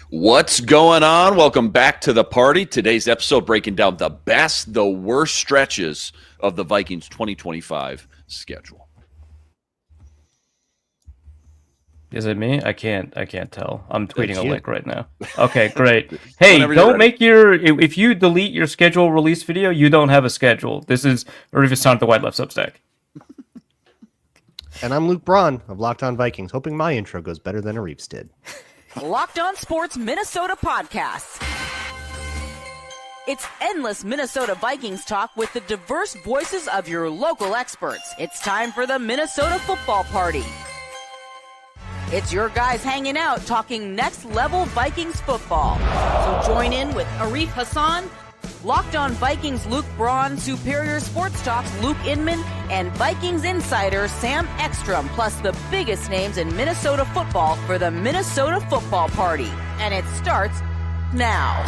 What's going on? Welcome back to the party. Today's episode breaking down the best, the worst stretches of the Vikings 2025 schedule. Is it me? I can't tell. I'm tweeting a link right now. Okay, great. Hey, don't make if you delete your schedule release video, you don't have a schedule. This is Arifas on the White Left Substack. And I'm Luke Braun of Locked On Vikings, hoping my intro goes better than Arif's did. Locked On Sports Minnesota Podcasts. It's endless Minnesota Vikings talk with the diverse voices of your local experts. It's time for the Minnesota Football Party. It's your guys hanging out talking next level Vikings football. So join in with Arif Hassan, Locked On Vikings Luke Braun, Superior Sports Talk's Luke Inman, and Vikings insider Sam Ekstrom, plus the biggest names in Minnesota football for the Minnesota Football Party. And it starts now.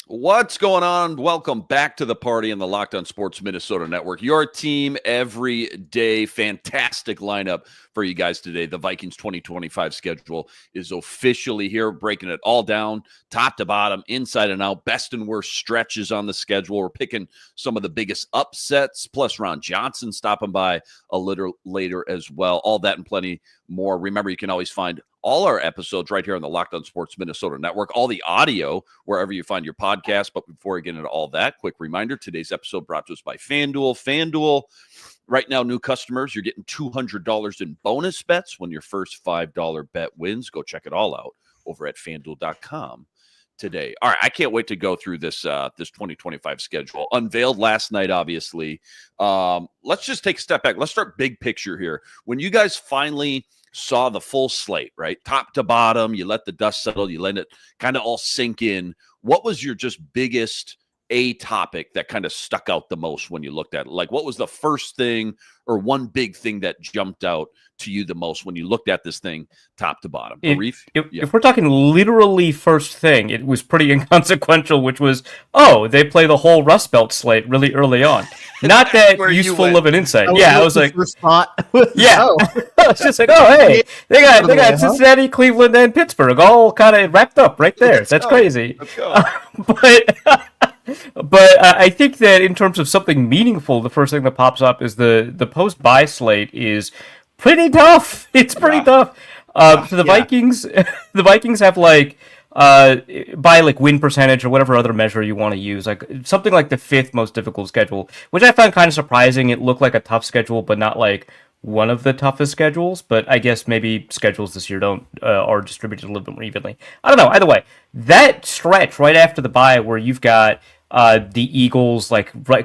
What's going on? Welcome back to the party in the Locked On Sports Minnesota Network. Your team every day. Fantastic lineup for you guys today. The Vikings 2025 schedule is officially here, breaking it all down, top to bottom, inside and out, best and worst stretches on the schedule. We're picking some of the biggest upsets, plus Ron Johnson stopping by a little later as well. All that and plenty more. Remember, you can always find all our episodes right here on the Locked On Sports Minnesota Network, all the audio wherever you find your podcast. But before we get into all that, quick reminder, today's episode brought to us by FanDuel. FanDuel, right now, new customers, you're getting $200 in bonus bets when your first $5 bet wins. Go check it all out over at FanDuel.com today. All right, I can't wait to go through this 2025 schedule. Unveiled last night, obviously. Let's just take a step back. Let's start big picture here. When you guys finally saw the full slate, right? Top to bottom, you let the dust settle, you let it kind of all sink in. What was your just biggest topic that kind of stuck out the most when you looked at it? Like, what was the first thing or one big thing that jumped out to you the most when you looked at this thing top to bottom? If we're talking literally first thing, it was pretty inconsequential, which was, they play the whole Rust Belt slate really early on. Not that useful of an insight. I was like, first thought. I was just like, hey, they got Cincinnati, Cleveland, and Pittsburgh all kind of wrapped up right there. That's crazy. Let's go. But I think that in terms of something meaningful, the first thing that pops up is the post-bye slate is pretty tough. It's pretty tough. So the Vikings have by win percentage or whatever other measure you want to use, like something like the fifth most difficult schedule, which I found kind of surprising. It looked like a tough schedule, but not like one of the toughest schedules. But I guess maybe schedules this year are distributed a little bit more evenly. I don't know. Either way, that stretch right after the bye where you've got the Eagles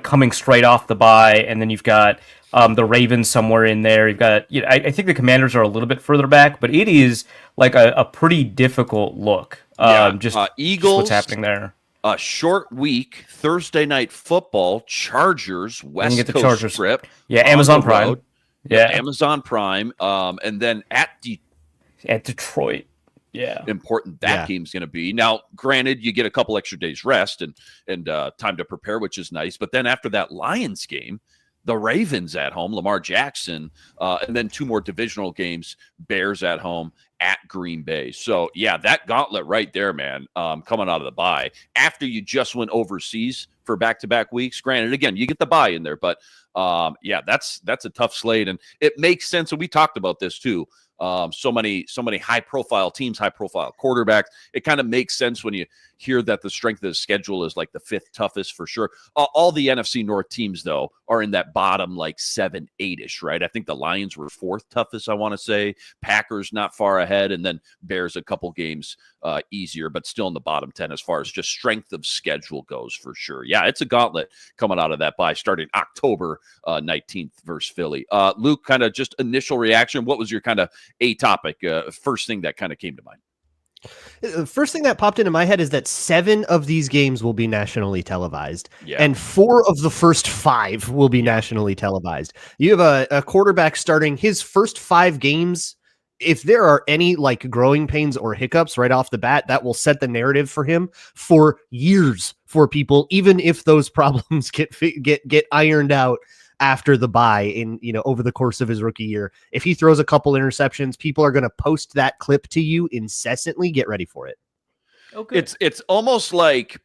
coming straight off the bye, and then you've got the Ravens somewhere in there. You've got, I think the Commanders are a little bit further back, but it is like a pretty difficult look. Eagles, just what's happening there. A short week, Thursday night football, Chargers, West Coast Chargers trip. Yeah, Amazon Prime. Yeah, Amazon Prime. And then at Detroit. Yeah, important that game's going to be. Now, granted, you get a couple extra days rest and time to prepare, which is nice. But then after that Lions game, the Ravens at home, Lamar Jackson, and then two more divisional games, Bears at home, at Green Bay. So, that gauntlet right there, man, coming out of the bye. After you just went overseas for back-to-back weeks, granted, again, you get the bye in there. But, that's a tough slate. And it makes sense, and we talked about this too. So many high-profile teams, high-profile quarterbacks. It kind of makes sense when you hear that the strength of the schedule is like the fifth toughest for sure. All the NFC North teams, though, are in that bottom 7, 8-ish, right? I think the Lions were fourth toughest, I want to say. Packers not far ahead, and then Bears a couple games easier, but still in the bottom 10 as far as just strength of schedule goes for sure. Yeah, it's a gauntlet coming out of that bye starting October 19th versus Philly. Luke, kind of just initial reaction. What was your kind of topic, first thing that kind of came to mind? The first thing that popped into my head is that 7 of these games will be nationally televised, and 4 of the first 5 will be nationally televised. You have a quarterback starting his first 5 games if there are any like growing pains or hiccups right off the bat, that will set the narrative for him for years for people, even if those problems get ironed out after the bye in, over the course of his rookie year. If he throws a couple interceptions, people are going to post that clip to you incessantly. Get ready for it. Okay. It's almost like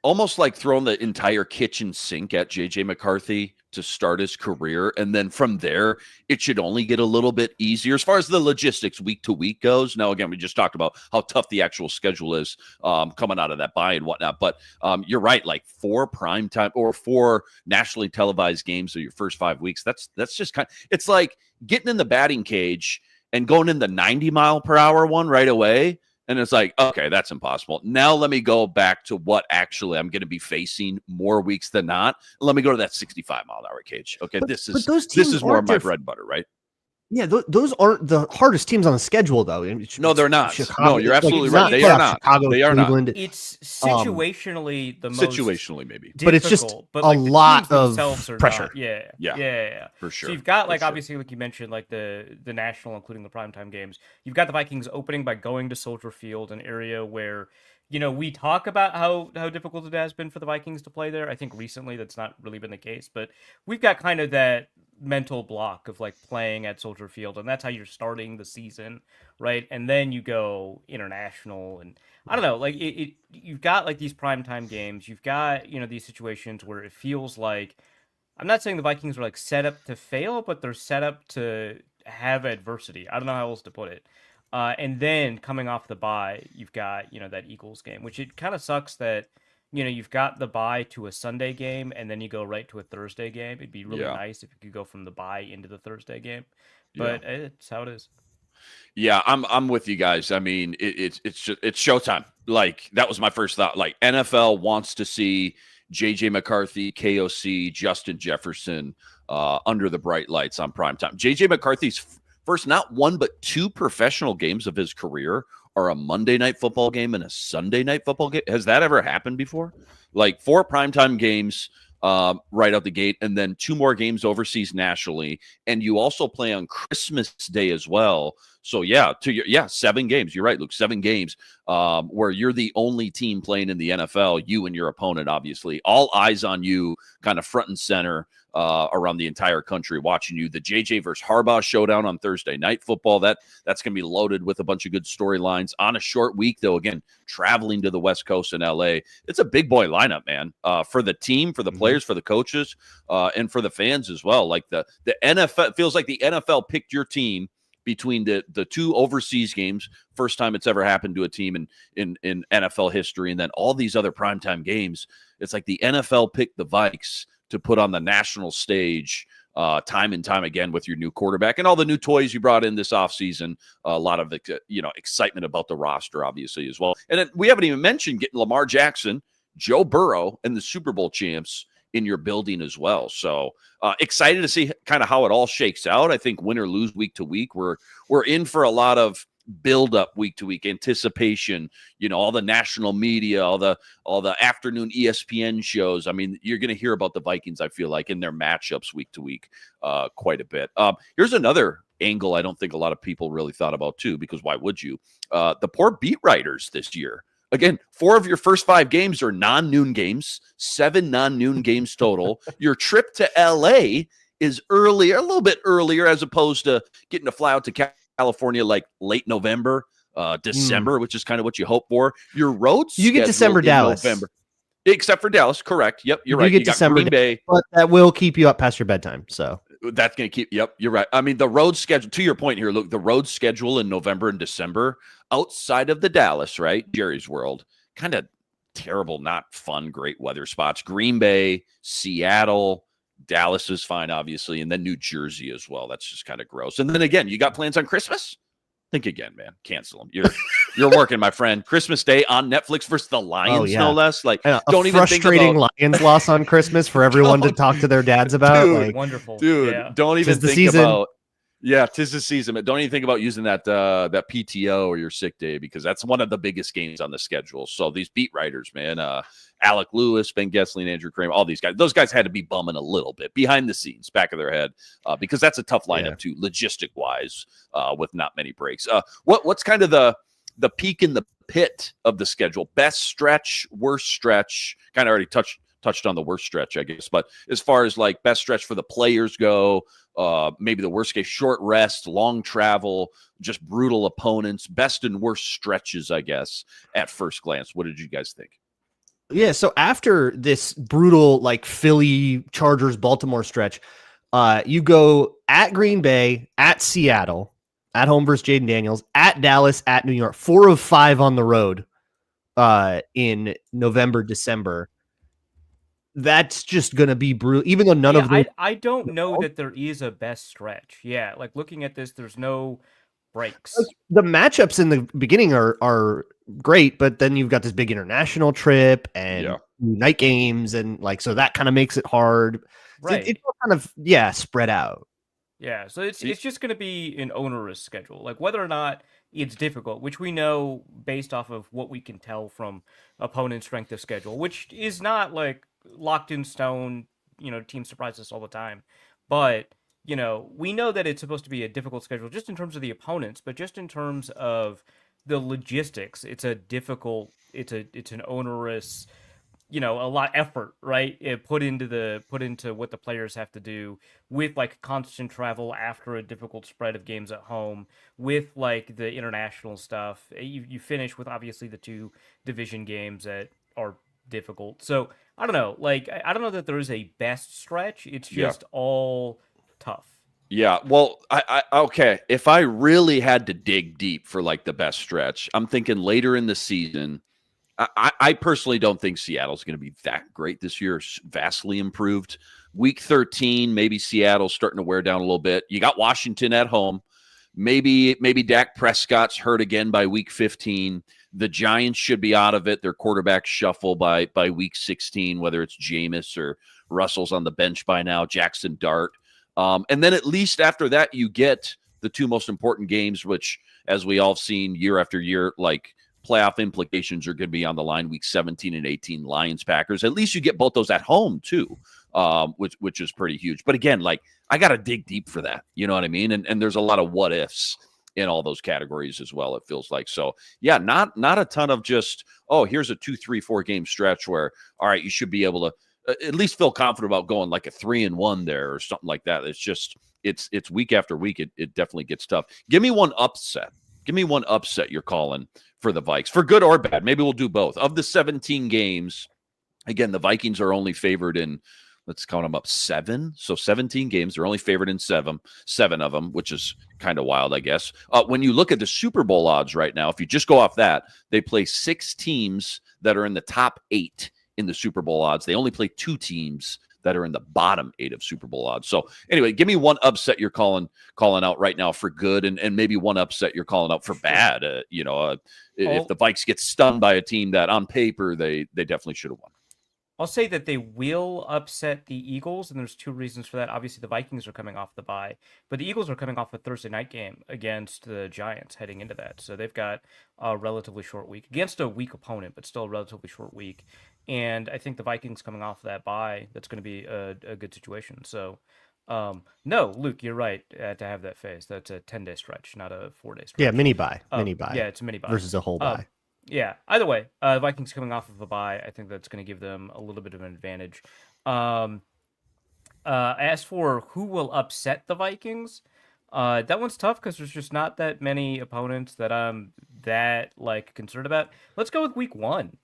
throwing the entire kitchen sink at JJ McCarthy to start his career. And then from there, it should only get a little bit easier as far as the logistics week to week goes. Now, again, we just talked about how tough the actual schedule is coming out of that bye and whatnot. But you're right, like 4 primetime or 4 nationally televised games of your first 5 weeks. That's just it's like getting in the batting cage and going in the 90-mile-per-hour one right away. And it's like, okay, that's impossible. Now let me go back to what actually I'm going to be facing more weeks than not. Let me go to that 65-mile-an-hour cage. Okay, this is more of my bread and butter, right? Yeah, those aren't the hardest teams on the schedule, though. No, they're not. Chicago, no, you're absolutely right. They are not. Chicago, they are Cleveland. not. It's situationally the most situationally maybe, but it's just but a lot of pressure. Yeah, for sure. So you've got obviously like you mentioned, like the national, including the primetime games. You've got the Vikings opening by going to Soldier Field, an area where we talk about how difficult it has been for the Vikings to play there. I think recently that's not really been the case, but we've got kind of that mental block of like playing at Soldier Field, and that's how you're starting the season, right? And then you go international, and I don't know, like you've got like these primetime games, you've got these situations where it feels like, I'm not saying the Vikings are like set up to fail, but they're set up to have adversity. I don't know how else to put it. And then coming off the bye, you've got that Eagles game, which it kind of sucks that you've got the bye to a Sunday game and then you go right to a Thursday game. It'd be really nice if you could go from the bye into the Thursday game, but it's how it is. Yeah, I'm with you guys. I mean, it's showtime. Like, that was my first thought. Like, NFL wants to see JJ McCarthy, KOC, Justin Jefferson under the bright lights on primetime. JJ McCarthy's first, not 1, but 2 professional games of his career are a Monday night football game and a Sunday night football game. Has that ever happened before? Like 4 primetime games right out the gate, and then 2 more games overseas nationally. And you also play on Christmas Day as well. So 7 games. You're right, Luke, 7 games where you're the only team playing in the NFL, you and your opponent, obviously. All eyes on you, kind of front and center around the entire country watching you. The JJ versus Harbaugh showdown on Thursday Night Football, that's going to be loaded with a bunch of good storylines on a short week, though. Again, traveling to the West Coast in LA, it's a big boy lineup, man, for the team, for the players, for the coaches, and for the fans as well. Like the NFL, feels like the NFL picked your team between the 2 overseas games, first time it's ever happened to a team in NFL history, and then all these other primetime games. It's like the NFL picked the Vikes to put on the national stage time and time again with your new quarterback and all the new toys you brought in this offseason. A lot of excitement about the roster, obviously, as well. And then we haven't even mentioned getting Lamar Jackson, Joe Burrow, and the Super Bowl champs in your building as well. So excited to see kind of how it all shakes out. I think win or lose week to week, we're in for a lot of build up week to week, anticipation, all the national media, all the afternoon ESPN shows. I mean, you're going to hear about the Vikings, I feel like, in their matchups week to week quite a bit. Here's another angle I don't think a lot of people really thought about too, because why would you? The poor beat writers this year. Again, 4 of your first 5 games are non-noon games, 7 non-noon games total. Your trip to LA is earlier, a little bit earlier, as opposed to getting to fly out to California like late November, December, which is kind of what you hope for. Your road you get December Dallas, November, except for Dallas. Correct. Yep, you're right. You get December Green Bay, but that will keep you up past your bedtime. So that's going to keep. Yep, you're right. I mean, the road schedule. To your point here, look, the road schedule in November and December outside of the Dallas, right, Jerry's World, kind of terrible, not fun, great weather spots. Green Bay, Seattle. Dallas is fine, obviously, and then New Jersey as well. That's just kind of gross. And then again, you got plans on Christmas? Think again, man. Cancel them. You're working, my friend. Christmas Day on Netflix versus the Lions, no less. Like, don't even think about frustrating Lions loss on Christmas for everyone to talk to their dads about. Dude, like, wonderful, dude. Yeah. Don't even think about. Yeah, 'tis the season. But don't even think about using that that PTO or your sick day, because that's one of the biggest games on the schedule. So these beat writers, man, Alec Lewis, Ben Gessling, Andrew Kramer, all these guys, those guys had to be bumming a little bit behind the scenes, back of their head, because that's a tough lineup too, logistic wise, with not many breaks. What's kind of the peak in the pit of the schedule? Best stretch, worst stretch? Kind of already touched on the worst stretch, I guess. But as far as like best stretch for the players go, maybe the worst case, short rest, long travel, just brutal opponents, best and worst stretches, I guess, at first glance. What did you guys think? Yeah, so after this brutal like Philly, Chargers, Baltimore stretch, you go at Green Bay, at Seattle, at home versus Jaden Daniels, at Dallas, at New York. 4 of 5 on the road in November, December. That's just going to be brutal, even though none of them. I don't know that there is a best stretch. Yeah, like looking at this, there's no breaks. Like, the matchups in the beginning are great, but then you've got this big international trip and night games, and like so that kind of makes it hard. Right. It's kind of spread out. Yeah, so it's just going to be an onerous schedule. Like whether or not it's difficult, which we know based off of what we can tell from opponent strength of schedule, which is not like locked in stone. Teams surprise us all the time, but we know that it's supposed to be a difficult schedule just in terms of the opponents, but just in terms of the logistics, it's an onerous, a lot of effort, right? Put into what the players have to do with like constant travel after a difficult spread of games at home, with like the international stuff. You finish with obviously the 2 division games that are difficult. So I don't know. Like I don't know that there is a best stretch. It's just all tough. Yeah, well, I okay. If I really had to dig deep for like the best stretch, I'm thinking later in the season. I personally don't think Seattle's going to be that great this year. Vastly improved. Week 13, maybe Seattle's starting to wear down a little bit. You got Washington at home. Maybe Dak Prescott's hurt again by week 15. The Giants should be out of it. Their quarterback shuffle by week 16, whether it's Jameis or Russell's on the bench by now, Jackson Dart. And then at least after that, you get the 2 most important games, which, as we all have seen year after year, like playoff implications are going to be on the line, week 17 and 18, Lions, Packers. At least you get both those at home too, which is pretty huge. But again, like I got to dig deep for that. You know what I mean? And there's a lot of what ifs in all those categories as well, it feels like. So yeah, not a ton of just, here's a 2, 3, 4 game stretch where, all right, you should be able to at least feel confident about going like a 3-1 there or something like that. It's just, it's week after week. It definitely gets tough. Give me one upset. Give me one upset you're calling for the Vikes, for good or bad. Maybe we'll do both. Of the 17 games, again, the Vikings are only favored in, let's count them up, 7. So 17 games, they're only favored in 7 of them, which is kind of wild, I guess. When you look at the Super Bowl odds right now, if you just go off that, they play 6 teams that are in the top 8 in the Super Bowl odds. They only play 2 teams that are in the bottom 8 of Super Bowl odds. So anyway, give me one upset you're calling out right now for good, and maybe one upset you're calling out for bad. If the Vikes get stunned by a team that on paper they definitely should have won. I'll say that they will upset the Eagles, and there's 2 reasons for that. Obviously, the Vikings are coming off the bye, but the Eagles are coming off a Thursday night game against the Giants heading into that. So they've got a relatively short week against a weak opponent, but still a relatively short week. And I think the Vikings coming off that bye, that's going to be a good situation. So, no, Luke, you're right to have that phase. That's a 10-day stretch, not a 4-day stretch. Yeah, mini bye. Yeah, it's a mini bye. Versus a whole bye. Yeah, either way, the Vikings coming off of a bye, I think that's going to give them a little bit of an advantage. As for who will upset the Vikings, that one's tough because there's just not that many opponents that I'm that concerned about. Let's go with week 1.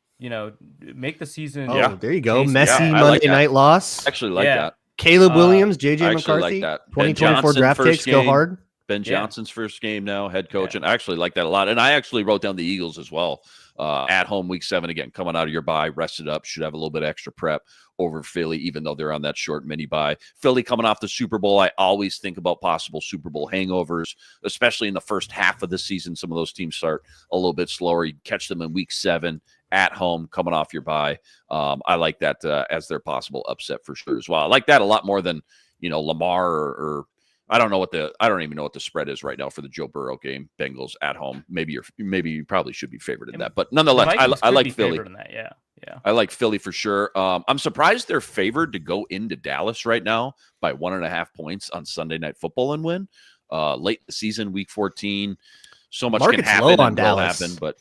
Make the season. Oh, there you go. tasty. Messy Monday night loss. Actually like that. Caleb Williams, JJ I actually McCarthy, like that. 2024 draft picks go hard. Ben Johnson's first game now, head coach, and I actually like that a lot. And I actually wrote down the Eagles as well. At home, week 7, again, coming out of your bye, rested up, should have a little bit extra prep over Philly, even though they're on that short mini bye. Philly coming off the Super Bowl, I always think about possible Super Bowl hangovers, especially in the first half of the season. Some of those teams start a little bit slower. You catch them in week 7 at home, coming off your bye. I like that as their possible upset for sure as well. I like that a lot more than Lamar or I don't even know what the spread is right now for the Joe Burrow game. Bengals at home. Maybe you probably should be favored in that, but nonetheless, I like Philly. In that, yeah. I like Philly for sure. I'm surprised they're favored to go into Dallas right now by 1.5 points on Sunday Night Football and win. Late in the season, Week 14, so much Market's can happen low on and will Dallas. happen, but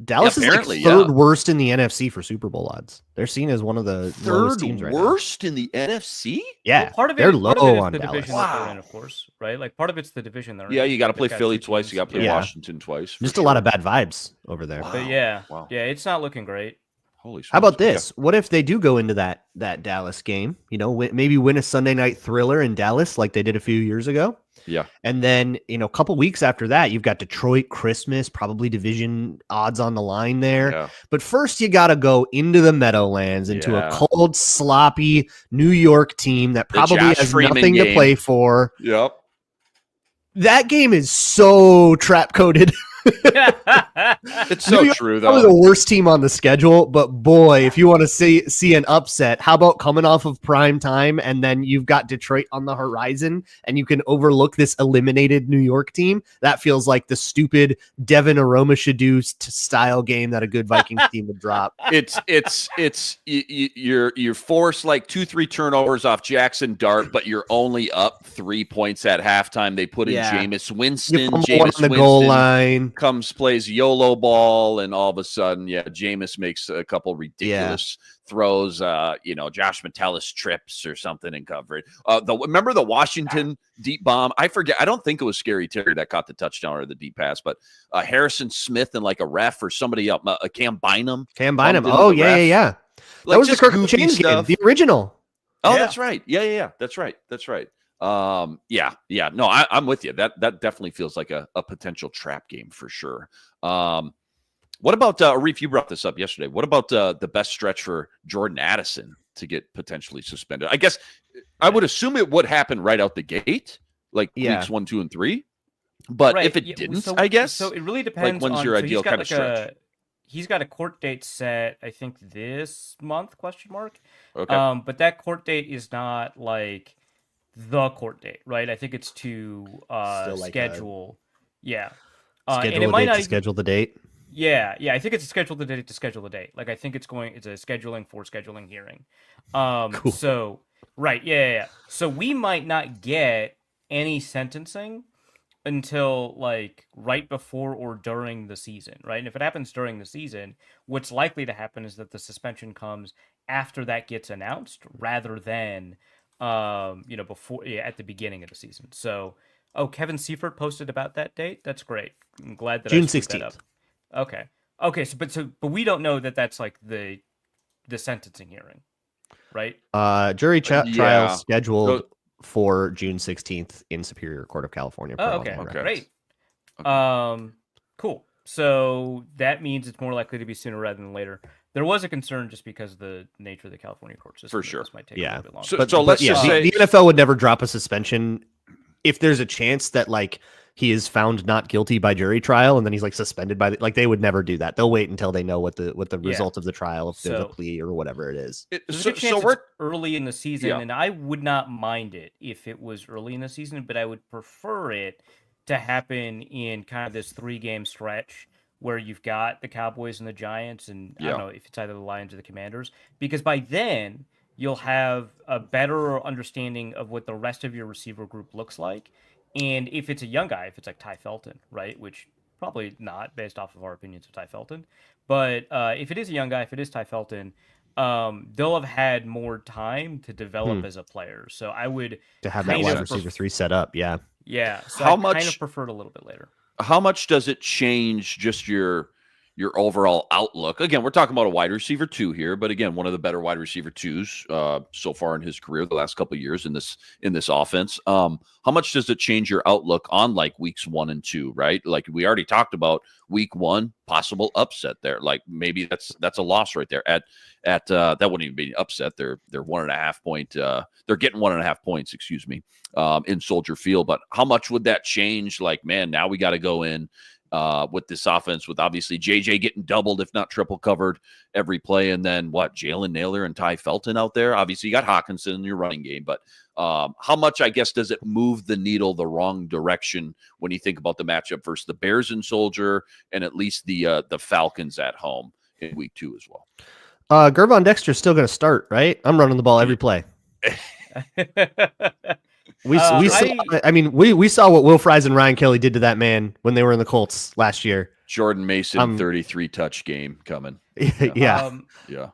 Dallas is like third worst in the NFC for Super Bowl odds. They're seen as one of the lowest teams right now. Worst in the NFC? Yeah, well, part of they're low on the Dallas. division that they're in, of course, right? Like part of it's the division they're in. Yeah, you got to play Philly twice. You got to play Washington twice. Just a lot of bad vibes over there. But yeah, it's not looking great. Holy smokes. How about this? What if they do go into that Dallas game? Maybe win a Sunday night thriller in Dallas like they did a few years ago. Yeah. And then, a couple weeks after that, you've got Detroit, Christmas, probably division odds on the line there. Yeah. But first, you got to go into the Meadowlands, into a cold, sloppy New York team that probably has nothing to play for. Yep. That game is so trap coded. It's so true, though. Probably the worst team on the schedule, but boy, if you want to see an upset, how about coming off of prime time and then you've got Detroit on the horizon and you can overlook this eliminated New York team? That feels like the stupid Devin Aromashadu style game that a good Vikings team would drop. You're forced like 2-3 turnovers off Jackson Dart, but you're only up 3 points at halftime. They put in Jameis Winston. Jameis on the goal line. Comes, plays YOLO ball, and all of a sudden, Jameis makes a couple ridiculous throws. Josh Metellus trips or something in coverage. Remember the Washington deep bomb? I forget. I don't think it was Scary Terry that caught the touchdown or the deep pass, but Harrison Smith and like a ref or somebody else, Cam Bynum. Oh, yeah. That was the Kirk Chains game, the original. Oh, that's right. Yeah. That's right. No, I'm with you. That definitely feels like a potential trap game for sure. What about Arif? You brought this up yesterday. What about the best stretch for Jordan Addison to get potentially suspended? I guess I would assume it would happen right out the gate, like weeks 1, 2, and 3. But if it didn't, I guess so. It really depends. When's your ideal kind of stretch? He's got a court date set, I think, this month? ? Okay. But that court date is not like the court date, right? I think it's to schedule. Schedule a date to schedule the date. Yeah. I think it's a schedule the date to schedule the date. Like I think it's a scheduling for scheduling hearing. Cool. So right, yeah. So we might not get any sentencing until like right before or during the season, right? And if it happens during the season, what's likely to happen is that the suspension comes after that gets announced rather than before at the beginning of the season. So, Kevin Seifert posted about that date. That's great. I'm glad that June I screwed 16th. that up. Okay. But we don't know that that's like the sentencing hearing, right? Jury trial scheduled for June 16th in Superior Court of California. Okay. Great. Cool. So that means it's more likely to be sooner rather than later. There was a concern just because of the nature of the California court system. For sure. This might take a little bit longer. So let's just say the NFL would never drop a suspension if there's a chance that like he is found not guilty by jury trial and then he's like suspended by they would never do that. They'll wait until they know what the result of the trial, if there's a plea or whatever it is. We're early in the season, and I would not mind it if it was early in the season, but I would prefer it to happen in kind of this 3-game stretch where you've got the Cowboys and the Giants, and I don't know if it's either the Lions or the Commanders, because by then you'll have a better understanding of what the rest of your receiver group looks like. And if it's a young guy, if it's like Ty Felton, right, which probably not based off of our opinions of Ty Felton, but if it is a young guy, if it is Ty Felton, they'll have had more time to develop as a player. So I would to have that wide receiver 3 set up. Yeah. So I kind of prefer it a little bit later. How much does it change just your overall outlook? Again, we're talking about a wide receiver 2 here, but again, one of the better wide receiver 2s so far in his career, the last couple of years in this offense. How much does it change your outlook on like weeks 1 and 2, right? Like we already talked about week 1, possible upset there. Like maybe that's a loss right there at that wouldn't even be an upset. They're 1.5 point. They're getting 1.5 points, excuse me, in Soldier Field. But how much would that change? Like, man, now we got to go in with this offense, with obviously JJ getting doubled, if not triple covered every play. And then Jalen Naylor and Ty Felton out there. Obviously, you got Hawkinson in your running game, but how much, I guess, does it move the needle the wrong direction when you think about the matchup versus the Bears and Soldier and at least the Falcons at home in week 2 as well? Gervon Dexter's still going to start, right? I'm running the ball every play. We saw what Will Fries and Ryan Kelly did to that man when they were in the Colts last year. Jordan Mason 33 touch game coming. Yeah.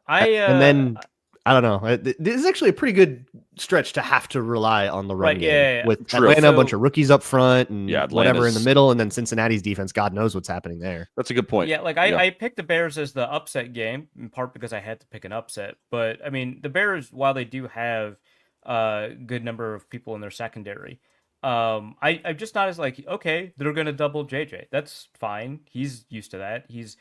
And then I don't know. This is actually a pretty good stretch to have to rely on the run game with Atlanta, a bunch of rookies up front and whatever in the middle, and then Cincinnati's defense. God knows what's happening there. That's a good point. Yeah, I picked the Bears as the upset game in part because I had to pick an upset. But I mean, the Bears, while they do have a good number of people in their secondary, I'm just not as okay, they're going to double JJ. That's fine. He's used to that. He's,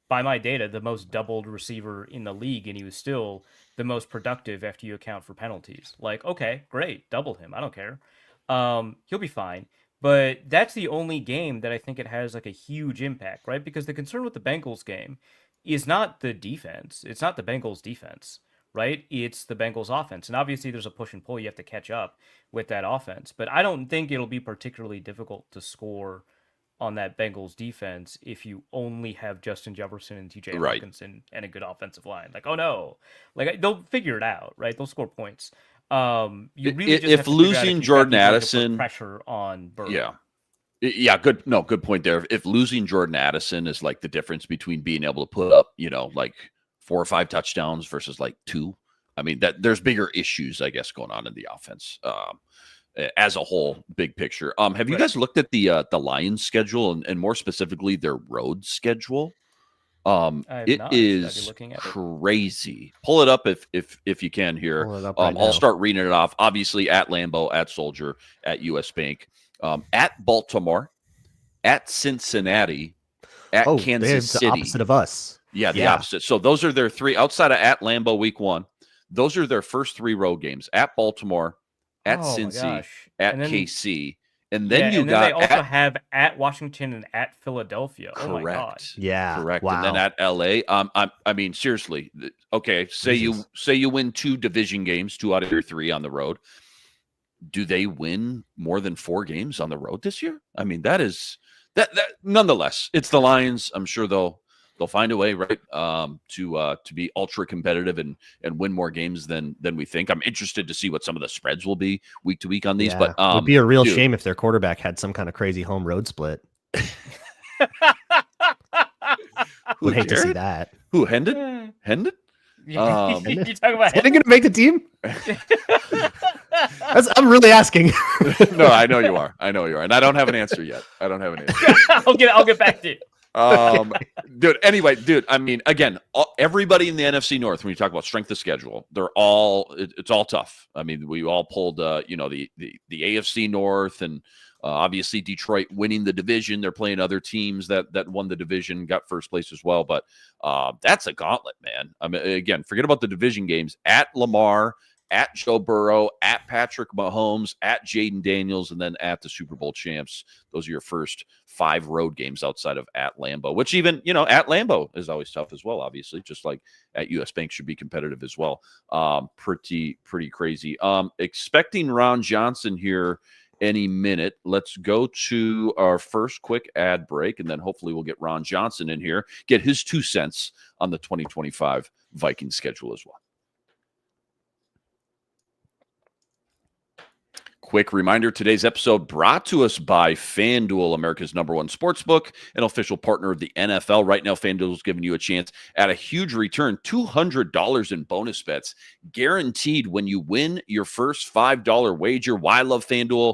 by my data, the most doubled receiver in the league, and he was still the most productive after you account for penalties. Okay, great, double him. I don't care. He'll be fine. But that's the only game that I think it has a huge impact, right? Because the concern with the Bengals game is not the defense. It's not the Bengals defense, right? It's the Bengals offense. And obviously there's a push and pull. You have to catch up with that offense. But I don't think it'll be particularly difficult to score on that Bengals defense if you only have Justin Jefferson and TJ Hawkinson and a good offensive line. Oh no, they'll figure it out, right? They'll score points. You really just if losing Jordan Addison, pressure on Burrow. Good point there. If losing Jordan Addison is the difference between being able to put up 4 or 5 touchdowns versus 2, I mean that there's bigger issues, I guess, going on in the offense. As a whole, big picture. Have you guys looked at the Lions schedule and more specifically their road schedule? It is crazy. Pull it up if you can here. I'll start reading it off. Obviously at Lambeau, at Soldier, at US Bank, at Baltimore, at Cincinnati, at Kansas City. The opposite of us. Yeah, the opposite. So those are their 3 outside of at Lambeau week 1. Those are their first 3 road games at Baltimore, at Cincy, at KC, and then they also have at Washington and at Philadelphia. Correct. Oh my God. Yeah. Correct. Wow. And then at LA. I mean, seriously. Okay. Say you win 2 division games, 2 out of your 3 on the road. Do they win more than 4 games on the road this year? I mean, that nonetheless, it's the Lions. I'm sure they'll find a way, right, to be ultra competitive and win more games than we think. I'm interested to see what some of the spreads will be week to week on these. But it would be a real shame if their quarterback had some kind of crazy home road split. Would hate to see that. Who, Hendon? Hendon? You talking about Hendon going to make the team? I'm really asking. No, I know you are, and I don't have an answer yet. I'll get back to you. Dude, I mean, again, everybody in the NFC North, when you talk about strength of schedule, it's all tough. I mean, we all pulled, the AFC North and obviously Detroit winning the division. They're playing other teams that won the division, got first place as well. But that's a gauntlet, man. I mean, again, forget about the division games at Lamar, at Joe Burrow, at Patrick Mahomes, at Jaden Daniels, and then at the Super Bowl champs. Those are your first 5 road games outside of at Lambeau, which even, at Lambeau is always tough as well, obviously, just like at US Bank should be competitive as well. Pretty crazy. Expecting Ron Johnson here any minute. Let's go to our first quick ad break, and then hopefully we'll get Ron Johnson in here, get his 2 cents on the 2025 Vikings schedule as well. Quick reminder, today's episode brought to us by FanDuel, America's #1 sportsbook, an official partner of the NFL. Right now, FanDuel is giving you a chance at a huge return, $200 in bonus bets, guaranteed when you win your first $5 wager. Why I love FanDuel?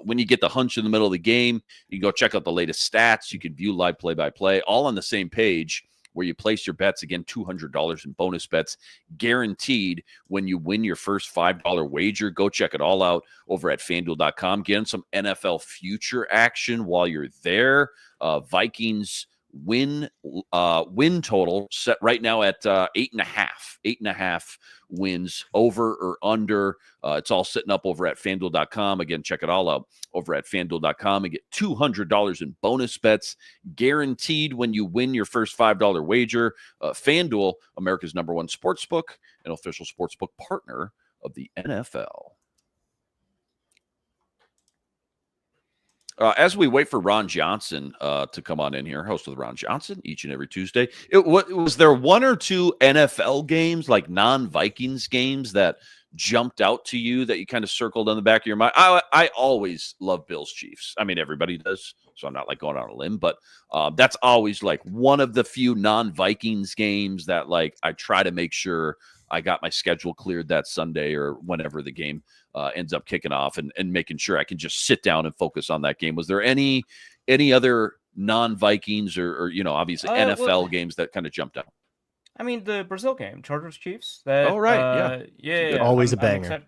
When you get the hunch in the middle of the game, you can go check out the latest stats. You can view live play-by-play, all on the same page where you place your bets. Again, $200 in bonus bets guaranteed when you win your first $5 wager. Go check it all out over at FanDuel.com. Get in some NFL future action while you're there. Vikings win total set right now at 8.5 wins, over or under. It's all sitting up over at FanDuel.com. Again, check it all out over at FanDuel.com and get $200 in bonus bets guaranteed when you win your first $5 wager. FanDuel, America's #1 sportsbook, an official sportsbook partner of the NFL. As we wait for Ron Johnson to come on in here, host with Ron Johnson each and every Tuesday, was there one or two NFL games, like non-Vikings games, that jumped out to you that you kind of circled on the back of your mind? I always love Bills Chiefs. I mean, everybody does, so I'm not like going on a limb, but that's always like one of the few non-Vikings games that like I try to make sure I got my schedule cleared that Sunday or whenever the game ends up kicking off, and making sure I can just sit down and focus on that game. Was there any other non-Vikings or obviously NFL games that kind of jumped out? I mean, the Brazil game, Chargers Chiefs. That, oh, right. Yeah. Always a banger.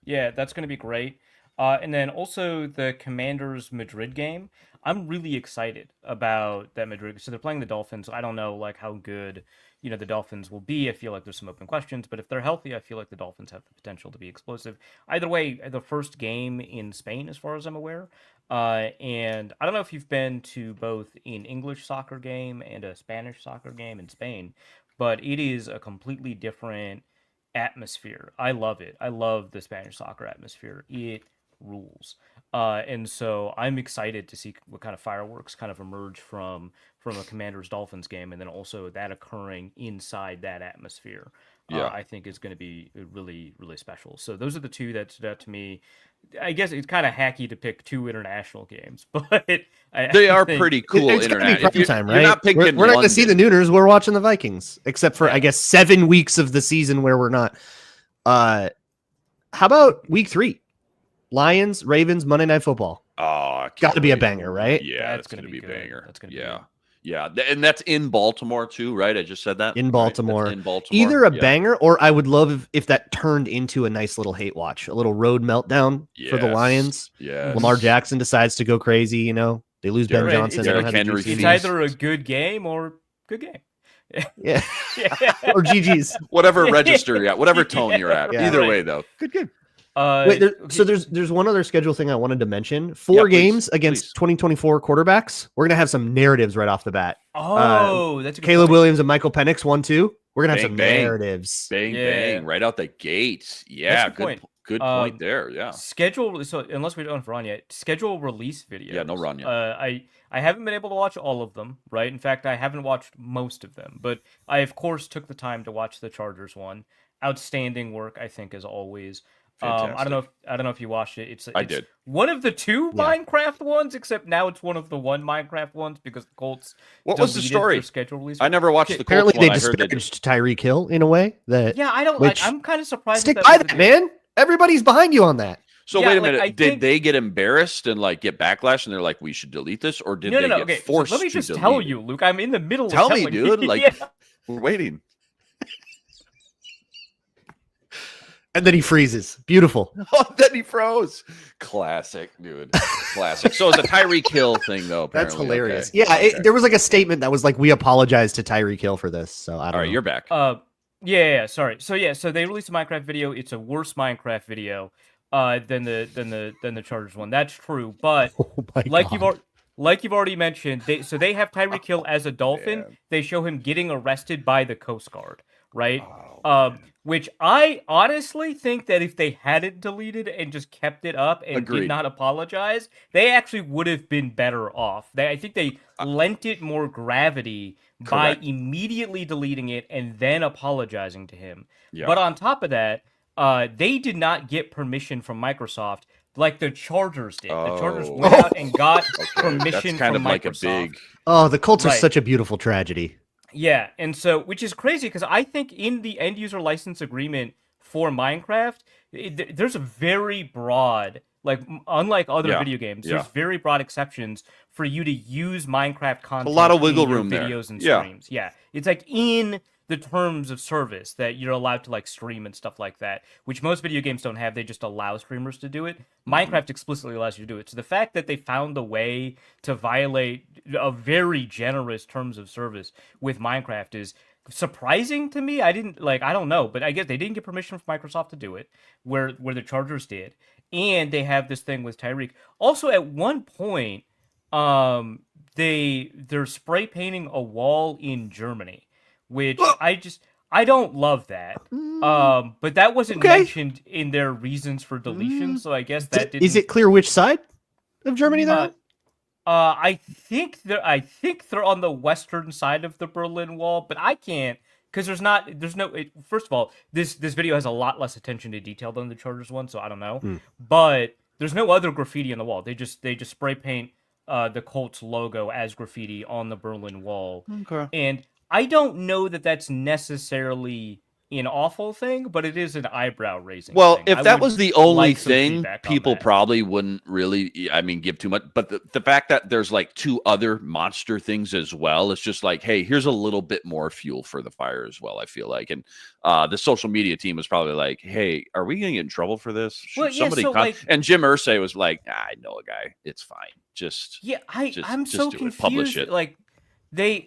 Yeah, that's going to be great. And then also the Commanders Madrid game. I'm really excited about that Madrid. So they're playing the Dolphins. I don't know like how good the Dolphins will be. I feel like there's some open questions, but if they're healthy, I feel like the Dolphins have the potential to be explosive. Either way, the first game in Spain, as far as I'm aware. And I don't know if you've been to both an English soccer game and a Spanish soccer game in Spain, but it is a completely different atmosphere. I love it. I love the Spanish soccer atmosphere. It rules. And so I'm excited to see what kind of fireworks kind of emerge from a Commanders Dolphins game, and then also that occurring inside that atmosphere. I think is going to be really, really special. So those are the two that stood out to me. I guess it's kind of hacky to pick two international games, but they are pretty cool. It's international. prime time, right? You're not picking we're not going to see the Nooners. We're watching the Vikings, except for I guess 7 weeks of the season where we're not. How about week 3? Lions, Ravens, Monday Night Football. Oh, got to be a banger, right? Yeah, that's going to be a banger. That's going to be good. Yeah, and that's in Baltimore too, right? I just said that. In Baltimore. Right? In Baltimore. Either a banger, or I would love if that turned into a nice little hate watch, a little road meltdown for the Lions. Yeah. Lamar Jackson decides to go crazy, they lose Ben Johnson. It's either a good game or good game. Yeah. Or GG's. Whatever register you're at, whatever tone you're at. Yeah. Either way, though. Good game. So there's one other schedule thing I wanted to mention. 4 games against 2024 quarterbacks. We're gonna have some narratives right off the bat. That's a good Caleb point. Williams and Michael Penix 1-2. We're gonna have some narratives. Bang right out the gate. Yeah, good point there. Yeah. Schedule. So unless we don't run yet, schedule release videos. Yeah, no run yet. I haven't been able to watch all of them. Right. In fact, I haven't watched most of them, but I of course took the time to watch the Chargers one. Outstanding work, I think, as always. I don't know if you watched it. I did. One of the 2 Minecraft ones, except now it's one of the 1 Minecraft ones because the Colts. What was the story? Schedule release. I never watched the Colts Apparently, one. they disparaged Tyreek Hill in a way that. Yeah, I don't. I'm kind of surprised. Stick by that, man. Everybody's behind you on that. So wait a minute. Did they get embarrassed and like get backlash, and they're like, "We should delete this," or did they get forced? So let me just to tell delete you, Luke. I'm in the middle. Tell of me, dude. Like we're waiting. And then he freezes. Beautiful. Oh, then he froze. Classic, dude. Classic. So it's a Tyreek Hill thing, though. That's apparently. hilarious. Okay. Yeah, there was like a statement that was like, "We apologize to Tyreek Hill for this." So I don't know. All right, you're back. Yeah. Sorry. So they released a Minecraft video. It's a worse Minecraft video than the Chargers one. That's true. But like you've already mentioned, they have Tyreek Hill as a dolphin. Man. They show him getting arrested by the Coast Guard, right? Which I honestly think that if they hadn't deleted and just kept it up and did not apologize, they actually would have been better off. I think they lent it more gravity by immediately deleting it and then apologizing to him. Yeah. But on top of that, they did not get permission from Microsoft like the Chargers did. The Chargers went out and got permission That's kind from of like Microsoft. a big... Oh, the Colts are such a beautiful tragedy. Yeah, and so, which is crazy because I think in the end user license agreement for Minecraft, there's a very broad, like unlike other video games, there's very broad exceptions for you to use Minecraft content. A lot of wiggle room videos there. And streams. Yeah, it's like in the terms of service that you're allowed to like stream and stuff like that, which most video games don't have. They just allow streamers to do it. Minecraft explicitly allows you to do it. So the fact that they found a way to violate a very generous terms of service with Minecraft is surprising to me. I don't know, but I guess they didn't get permission from Microsoft to do it, where the Chargers did. And they have this thing with Tyreek. Also, at one point, they're spray painting a wall in Germany, which I don't love that. But that wasn't mentioned in their reasons for deletion, so I guess that didn't. Is it clear which side of Germany they're on? I think they're on the western side of the Berlin Wall, but I can't because first of all, this video has a lot less attention to detail than the Chargers one, so I don't know. But there's no other graffiti on the wall. They just spray paint the Colts logo as graffiti on the Berlin Wall. Okay. And I don't know that that's necessarily an awful thing, but it is an eyebrow raising. Well, thing. if that was the only thing, feedback on people that. probably wouldn't really, give too much. But the fact that there's like two other monster things as well, it's just like, hey, here's a little bit more fuel for the fire as well, I feel like. And the social media team was probably like, hey, are we going to get in trouble for this? Should Well, yeah, somebody so, come? like- And Jim Irsay was like, I know a guy. It's fine. I'm just so do it. confused. Publish it. Like they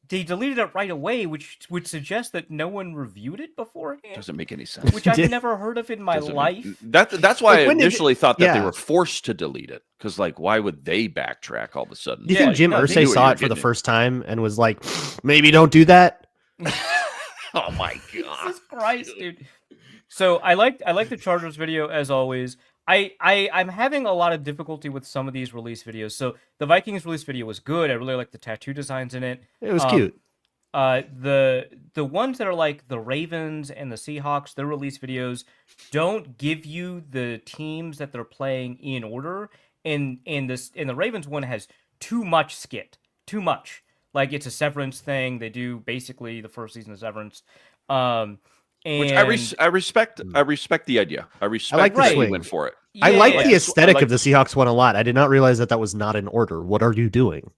deleted it right away, which would suggest that no one reviewed it beforehand. Doesn't make any sense. Which I've never heard of in my life. That's why I When did initially thought that they yeah. were forced to delete it. Because, like, why would they backtrack all of a sudden? Do you Yeah, think Jim no, they Irsay knew what saw you it for were the getting first time and was like, maybe don't do that? Oh, my God. Jesus Christ, dude. So I like the Chargers video as always. I'm having a lot of difficulty with some of these release videos. So the Vikings release video was good. I really like the tattoo designs in it. It was cute. The ones that are like the Ravens and the Seahawks, their release videos don't give you the teams that they're playing in order. And the Ravens one has too much skit. Too much. Like it's a Severance thing. They do basically the first season of Severance. Which I respect. I respect the idea. I respect like the that you swing. went for it. I like yeah. the aesthetic I like of the Seahawks one a lot. I did not realize that was not in order. What are you doing?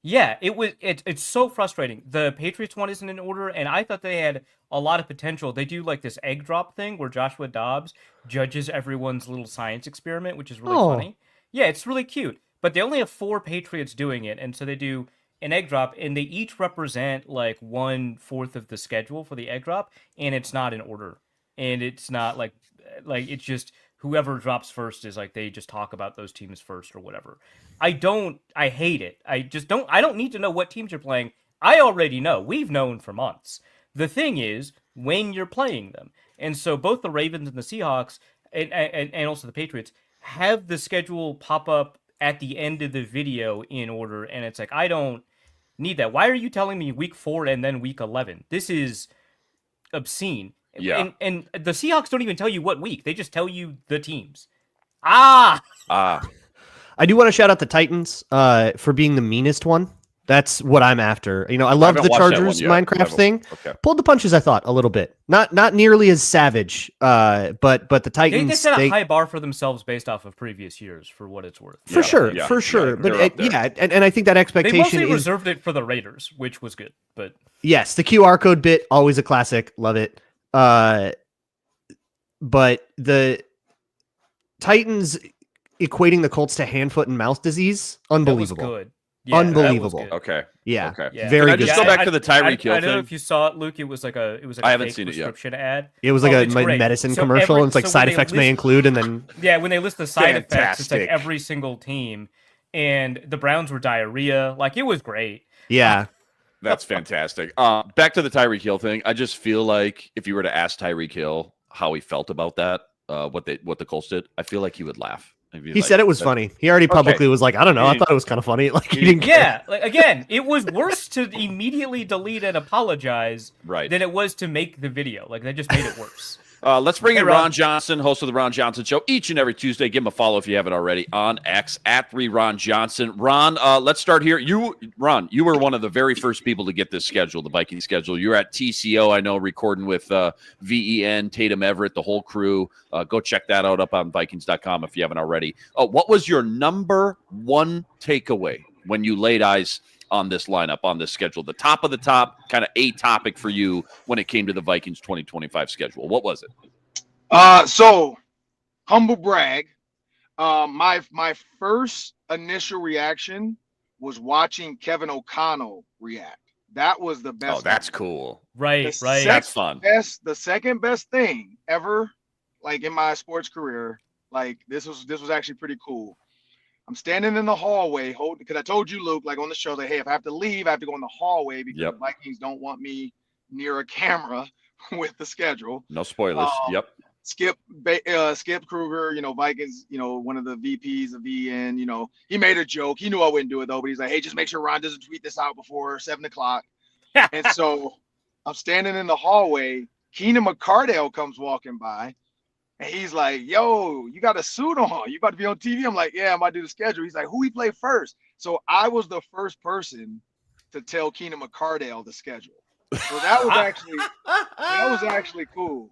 Yeah, it's so frustrating. The Patriots one isn't in order, and I thought they had a lot of potential. They do like this egg drop thing where Joshua Dobbs judges everyone's little science experiment, which is really funny. Yeah, it's really cute. But they only have 4 Patriots doing it, and so they do an egg drop, and they each represent like 1/4 of the schedule for the egg drop, and it's not in order. And it's not like it's just whoever drops first is like they just talk about those teams first or whatever. I hate it. I don't need to know what teams you're playing. I already know. We've known for months. The thing is when you're playing them. And so both the Ravens and the Seahawks and also the Patriots have the schedule pop up at the end of the video in order, and it's like I don't need that. Why are you telling me week 4 and then week 11? This is obscene. Yeah. And the Seahawks don't even tell you what week. They just tell you the teams. I do want to shout out the Titans for being the meanest one. That's what I'm after. You know, I love haven't the watched that Chargers one yet. Minecraft thing. Okay. Pulled the punches, I thought, a little bit. Not nearly as savage. But the Titans They set a high bar for themselves based off of previous years, for what it's worth. for sure. yeah, But they're up there. and I think that They expectation mostly is reserved it for the Raiders, which was good. But yes, the QR code bit, always a classic. Love it. But the Titans equating the Colts to hand, foot, and mouth disease, unbelievable. that was good. Yeah, that was Unbelievable. good. Okay. Yeah, Okay. Yeah. very Can I good. just go stuff. back to the Tyreek Hill I don't know thing? if you saw it, Luke. It was like a I haven't fake seen it yet. prescription ad. It was like Oh, a it's great. medicine So commercial, and it's like so side when they effects may list- include, and then Yeah, when they list the side effects, it's like Fantastic. every single team, and the Browns were diarrhea. Like it was great. yeah, That's fantastic. Back to the Tyreek Hill thing. I just feel like if you were to ask Tyreek Hill how he felt about that, what the Colts did, I feel like he would laugh. he said it was funny. He already publicly was like, I don't know, I He- thought it was kind of funny. Like he didn't care. Yeah, like again, it was worse to immediately delete and apologize Right. than it was to make the video. Like they just made it worse. Let's bring in Ron. Ron Johnson, host of the Ron Johnson Show, each and every Tuesday. Give him a follow if you haven't already on X at @Ron Johnson. Ron, let's start here. Ron, you were one of the very first people to get this schedule, the Viking schedule. You're at TCO, I know, recording with VEN, Tatum Everett, the whole crew. Go check that out up on Vikings.com if you haven't already. What was your number one takeaway when you laid eyes on this lineup, on this schedule? The top of the top, kind of a topic for you when it came to the Vikings 2025 schedule. What was it? So humble brag. My first initial reaction was watching Kevin O'Connell react. That was the best. Oh, that's cool. Right. That's fun. The second best thing ever, like in my sports career. Like this was actually pretty cool. I'm standing in the hallway, because I told you, Luke, like on the show, that hey, if I have to leave, I have to go in the hallway because the Vikings don't want me near a camera with the schedule. No spoilers. Skip Kruger, Vikings, one of the VPs of VN, he made a joke. He knew I wouldn't do it though, but he's like, hey, just make sure Ron doesn't tweet this out before 7:00. And so I'm standing in the hallway. Keenan McCardell comes walking by, and he's like, yo, you got a suit on. You about to be on TV? I'm like, yeah, I'm about to do the schedule. He's like, who we play first? So I was the first person to tell Keenan McCardell the schedule. So that was actually cool.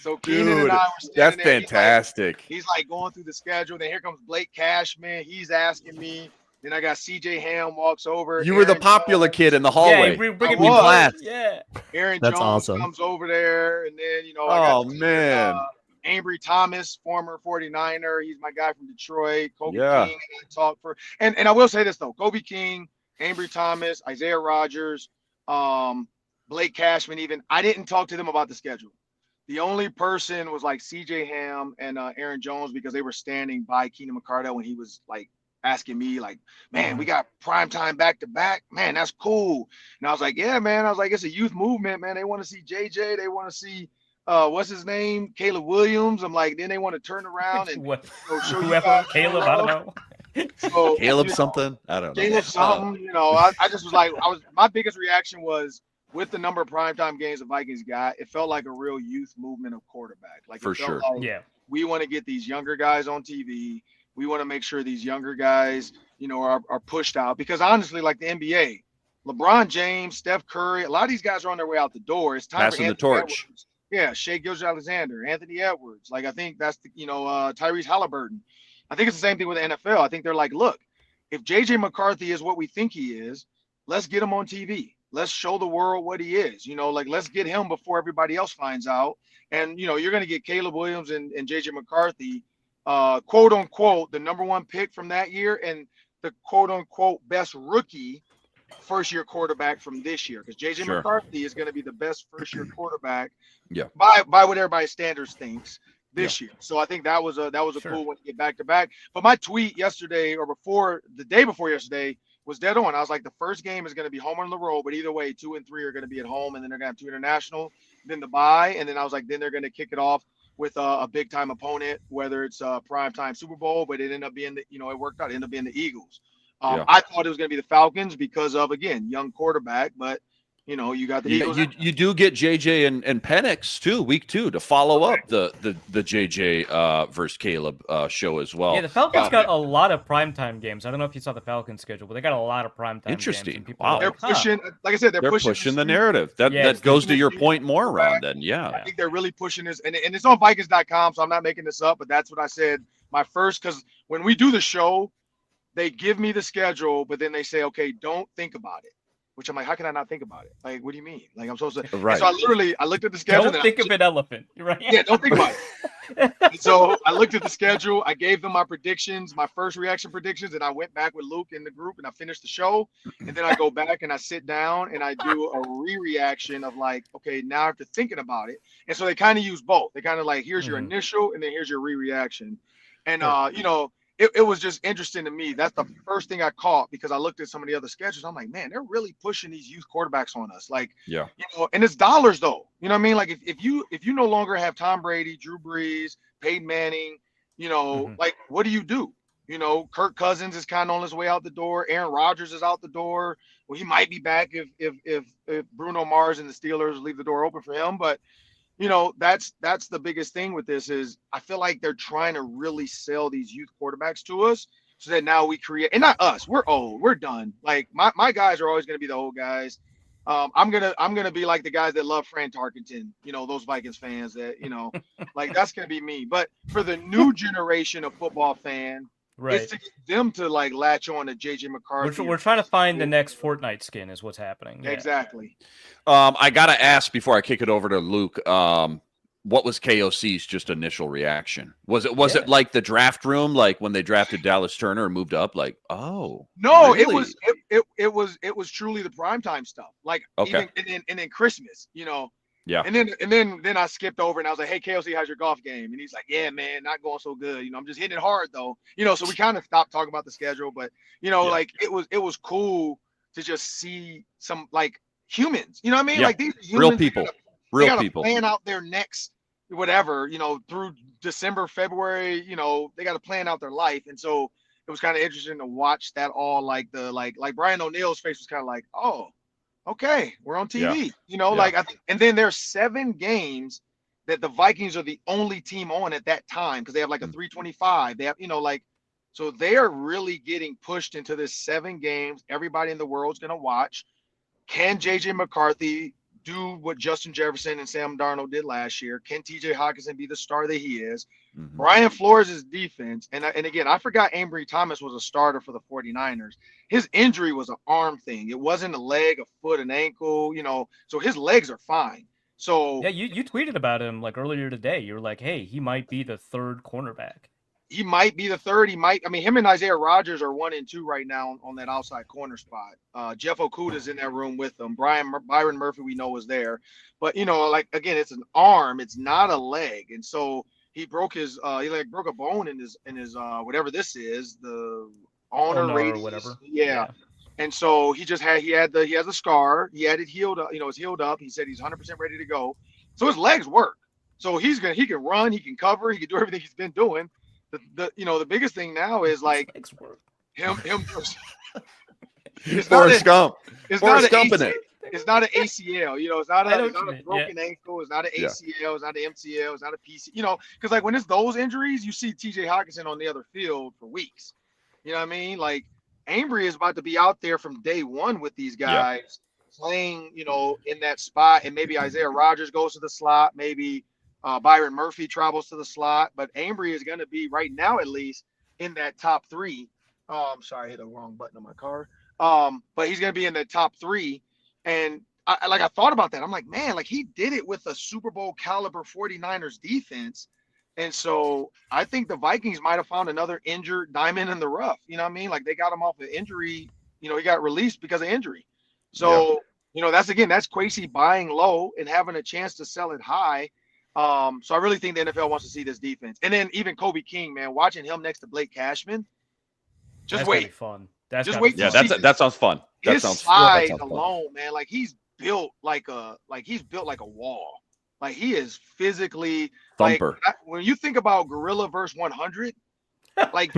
So Keenan and I were standing that's there. fantastic. He's like going through the schedule. Then here comes Blake Cashman. He's asking me. Then I got CJ Ham walks over. You were the popular kid in the hallway. Yeah, bringing me class. Yeah. Aaron That's Jones awesome. comes over there, and then Oh man. Ambry Thomas, former 49er. He's my guy from Detroit. Kobe Yeah. King. I talk for, and I will say this though: Kobe King, Ambry Thomas, Isaiah Rodgers, Blake Cashman. Even I didn't talk to them about the schedule. The only person was like CJ Ham and Aaron Jones, because they were standing by Keenan McCardell when he was like asking me, like, man, we got primetime back to back. Man, that's cool. And I was like, yeah, man. I was like, it's a youth movement, man. They want to see JJ. They want to see what's his name? Caleb Williams. I'm like, then they want to turn around and show you guys Caleb, I don't know. So, Caleb something? I don't know. Caleb something, I just was like, my biggest reaction was, with the number of primetime games the Vikings got, it felt like a real youth movement of quarterback. Like, For it felt sure. like we want to get these younger guys on TV. We want to make sure these younger guys, are pushed out, because honestly, like the NBA, LeBron James, Steph Curry, a lot of these guys are on their way out the door. It's time Passing for the torch. Edwards. Yeah, Shea Gilgeous-Alexander, Anthony Edwards. Like, I think that's Tyrese Halliburton. I think it's the same thing with the NFL. I think they're like, look, if JJ McCarthy is what we think he is, let's get him on TV. Let's show the world what he is. Let's get him before everybody else finds out. And, you're going to get Caleb Williams and JJ McCarthy, quote unquote, the number one pick from that year, and the quote unquote best rookie first year quarterback from this year. Because JJ McCarthy is going to be the best first year quarterback by what everybody's standards thinks this year. So I think that was a cool one to get back to back. But my tweet yesterday, or the day before yesterday, was dead on. I was like, the first game is going to be home on the road, but either way, 2 and 3 are going to be at home, and then they're going to have 2 international, then the bye, and then I was like, then they're going to kick it off with a big time opponent, whether it's a primetime Super Bowl, but it ended up being it worked out. It ended up being the Eagles. I thought it was going to be the Falcons because of, again, young quarterback, but you got the Eagles. You do get JJ and Penix too, week 2, to follow up the JJ versus Caleb show as well. Yeah, the Falcons got a lot of primetime games. I don't know if you saw the Falcons schedule, but they got a lot of primetime games. Interesting. Wow. They're pushing, like I said, they're pushing the narrative. That goes to your point more, Ron, then. I think they're really pushing this, and it's on Vikings.com, so I'm not making this up, but that's what I said because when we do the show, they give me the schedule, but then they say, okay, don't think about it. Which I'm like, how can I not think about it? Like, what do you mean? Like, I'm supposed to. Right. So I looked at the schedule. Don't think of an elephant, right? Yeah, don't think about it. And so I looked at the schedule. I gave them my predictions, my first reaction predictions, and I went back with Luke in the group, and I finished the show. And then I go back and I sit down and I do a re-reaction of like, okay, now after thinking about it. And so they kind of use both. They kind of like, here's your initial, and then here's your re-reaction. And it was just interesting to me. That's the first thing I caught, because I looked at some of the other schedules. I'm like, man, they're really pushing these youth quarterbacks on us. Like, and it's dollars though. You know what I mean? Like if you no longer have Tom Brady, Drew Brees, Peyton Manning, like what do you do? Kirk Cousins is kind of on his way out the door. Aaron Rodgers is out the door. Well, he might be back if Bruno Mars and the Steelers leave the door open for him, but that's the biggest thing with this is I feel like they're trying to really sell these youth quarterbacks to us so that now we create, and not us, we're old, we're done. Like my guys are always going to be the old guys. I'm gonna be like the guys that love Fran Tarkenton, those Vikings fans that, like that's gonna be me. But for the new generation of football fan, Right. It's to get them to like latch on to JJ McCarthy. We're trying to find the next Fortnite skin is what's happening. Yeah. Exactly. I gotta ask before I kick it over to Luke. What was KOC's just initial reaction? Was it like the draft room, like when they drafted Dallas Turner and moved up? Like, oh No, really? it was truly the primetime stuff. Like Okay. even and then Christmas, Yeah. And then I skipped over and I was like, hey, KLC, how's your golf game? And he's like, yeah, man, not going so good. I'm just hitting it hard though. So we kind of stopped talking about the schedule, but like it was cool to just see some like humans. You know what I mean? Yeah. Like these humans, Real people. They gotta people. plan out their next whatever, through December, February, they got to plan out their life. And so it was kind of interesting to watch that all like Brian O'Neill's face was kind of like, oh, okay, we're on TV, like and then there's 7 games that the Vikings are the only team on at that time because they have like a 325. They have, so they are really getting pushed into this 7 games. Everybody in the world's going to watch. Can JJ McCarthy do what Justin Jefferson and Sam Darnold did last year? Can TJ Hawkinson be the star that he is? Mm-hmm. Brian Flores' defense, and again, I forgot Ambry Thomas was a starter for the 49ers. His injury was an arm thing. It wasn't a leg, a foot, an ankle, so his legs are fine. So yeah, you tweeted about him like earlier today. You were like, hey, he might be the 3rd cornerback. He might be the 3rd. Him and Isaiah Rodgers are 1 and 2 right now on that outside corner spot. Jeff Okuda's in that room with them. Byron Murphy, we know, was there. But, like, again, it's an arm. It's not a leg. And so he broke his broke a bone in his whatever this is, the ulnar radius. Or whatever. Yeah. And so he has a scar. He had it healed up, it's healed up. He said he's 100% ready to go. So his legs work. So he can run, he can cover, he can do everything he's been doing. The biggest thing now is like him. It's not Forrest Gump. It's not an Gumping It's not an ACL. It's not a broken Yeah. ankle. It's not an ACL. It's not an MCL. It's not a PC. Because like when it's those injuries, you see TJ Hawkinson on the other field for weeks. You know what I mean? Like Ambry is about to be out there from day one with these guys playing, in that spot, and maybe Isaiah Rodgers goes to the slot, maybe Byron Murphy travels to the slot, but Ambry is going to be right now at least in that top 3. Sorry, I hit the wrong button on my car. But he's going to be in the top 3, and I thought about that. I'm like, man, like he did it with a Super Bowl caliber 49ers defense. And so I think the Vikings might have found another injured diamond in the rough. You know what I mean? Like they got him off of injury. He got released because of injury. So, that's Kwesi buying low and having a chance to sell it high. So I really think the NFL wants to see this defense. And then even Kobe King, man, watching him next to Blake Cashman. Just wait. Be fun. That's just wait. wait. Yeah, that sounds fun. That his sounds size fun. alone, man, like he's built like a wall. Like he is physically thumper. Like, when you think about Gorilla versus 100, like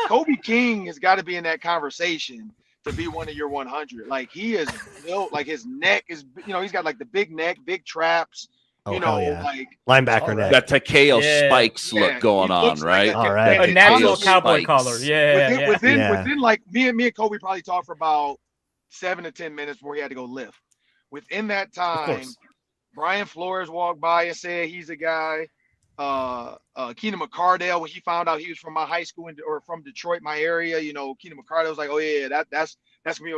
Kobe King has got to be in that conversation to be one of your 100. Like he is built, like his neck is, he's got like the big neck, big traps. Like linebacker neck. That Takeo Spikes look going on, right? All right. A natural cowboy collar. Within like me and Kobe probably talked for about 7 to 10 minutes before he had to go lift. Within that time, Brian Flores walked by and said he's a guy. Keenan McCardell, when he found out he was from my high school or from Detroit, my area, Keenan McCardell was like, oh yeah, that's me.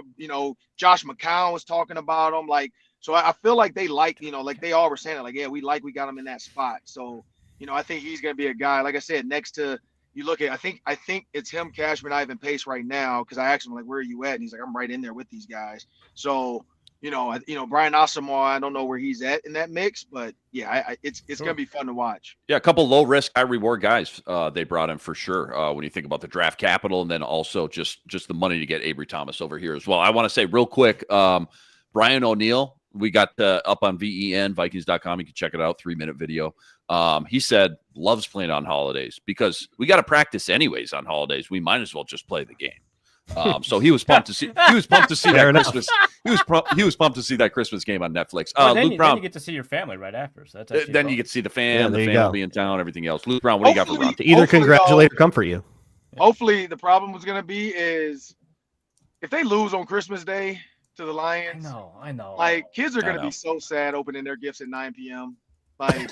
Josh McCown was talking about him. Like, so I feel like they like they all were saying it, like, yeah, we got him in that spot. So, I think he's going to be a guy, like I said, next to, you look at, I think it's him, Cashman, Ivan Pace right now. Cause I asked him like, where are you at? And he's like, I'm right in there with these guys. So, Brian Asamoah, I don't know where he's at in that mix, but yeah, it's going to be fun to watch. Yeah, a couple low risk, high reward guys they brought in for sure. When you think about the draft capital and then also just the money to get Ambry Thomas over here as well. I want to say real quick, Brian O'Neill, we got up on VEN, Vikings.com. You can check it out, 3-minute video. He said loves playing on holidays because we got to practice anyways on holidays. We might as well just play the game. So he was pumped to see. He was pumped to see that Christmas. He was pumped to see that Christmas game on Netflix. Luke Brown, then you get to see your family right after. So that's then you get to see the family will be in town, everything else. Luke Brown, what do you got for Ron? To either congratulate or comfort you. Hopefully, the problem was going to be is if they lose on Christmas Day to the Lions. I know. Like kids are going to be so sad opening their gifts at 9 p.m. Like.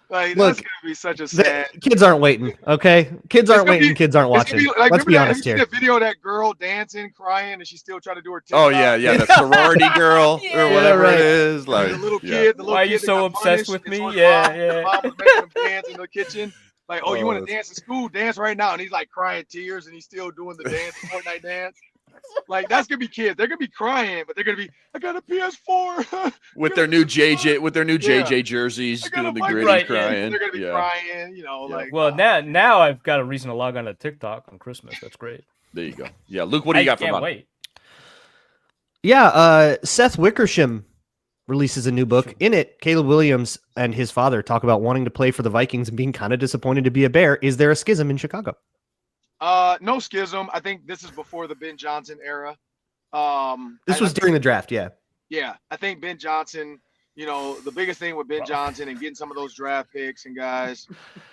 Like Look, that's gonna be such a sad. Kids aren't waiting, okay? Kids aren't gonna waiting. be- Kids aren't It's gonna watching. be like, Let's remember be that, have honest you seen here. that video of that girl dancing, crying, and she's still trying to do her Oh TikTok? yeah, the sorority girl or whatever right. it is. Like The little yeah. kid, the little Why are kid you that so got obsessed punished, with and me? so his Yeah, mom, yeah. his mom was making him dance in the kitchen. Like, oh, you Oh, want to dance in school? Dance right now. And he's like crying tears, and he's still doing the dance, the Fortnite dance. Like that's gonna be kids. They're gonna be crying, but they're gonna be. I got a PS4 with their new JJ, Yeah. JJ jerseys, I got doing a the Microsoft gritty Right, yeah. crying. They're gonna be Yeah. crying. Yeah. Like Well, now I've got a reason to log on to TikTok on Christmas. That's great. There you go. Yeah, Luke, what do you got for can't fun? wait. Yeah, Seth Wickersham releases a new book. In it, Caleb Williams and his father talk about wanting to play for the Vikings and being kind of disappointed to be a Bear. Is there a schism in Chicago? no schism. I think this is before the Ben Johnson era. This was during the draft, yeah. Yeah, I think Ben Johnson, the biggest thing with Ben Johnson and getting some of those draft picks and guys,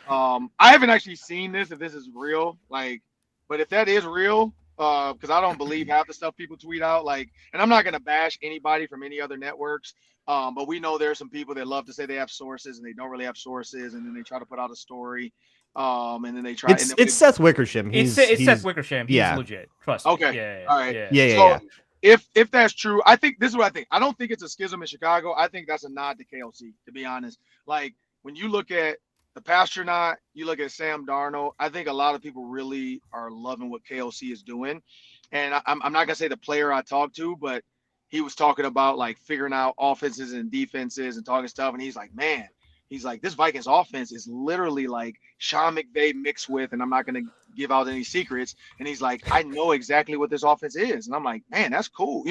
I haven't actually seen this, if this is real, but if that is real, because I don't believe half the stuff people tweet out, and I'm not going to bash anybody from any other networks, but we know there's some people that love to say they have sources and they don't really have sources, and then they try to put out a story, and then they try. It's Seth Wickersham. It's Seth Wickersham. He's legit. Trust me. Okay. Yeah. All right. Yeah. If that's true, I think this is what I think. I don't think it's a schism in Chicago. I think that's a nod to KLC, to be honest. Like when you look at the Pasternak, you look at Sam Darnold, I think a lot of people really are loving what KLC is doing. And I'm not gonna say the player I talked to, but he was talking about figuring out offenses and defenses and talking stuff. And he's like, man, this Vikings offense is literally like Sean McVay mixed with, and I'm not gonna give out any secrets. And he's like, I know exactly what this offense is. And I'm like, man, that's cool.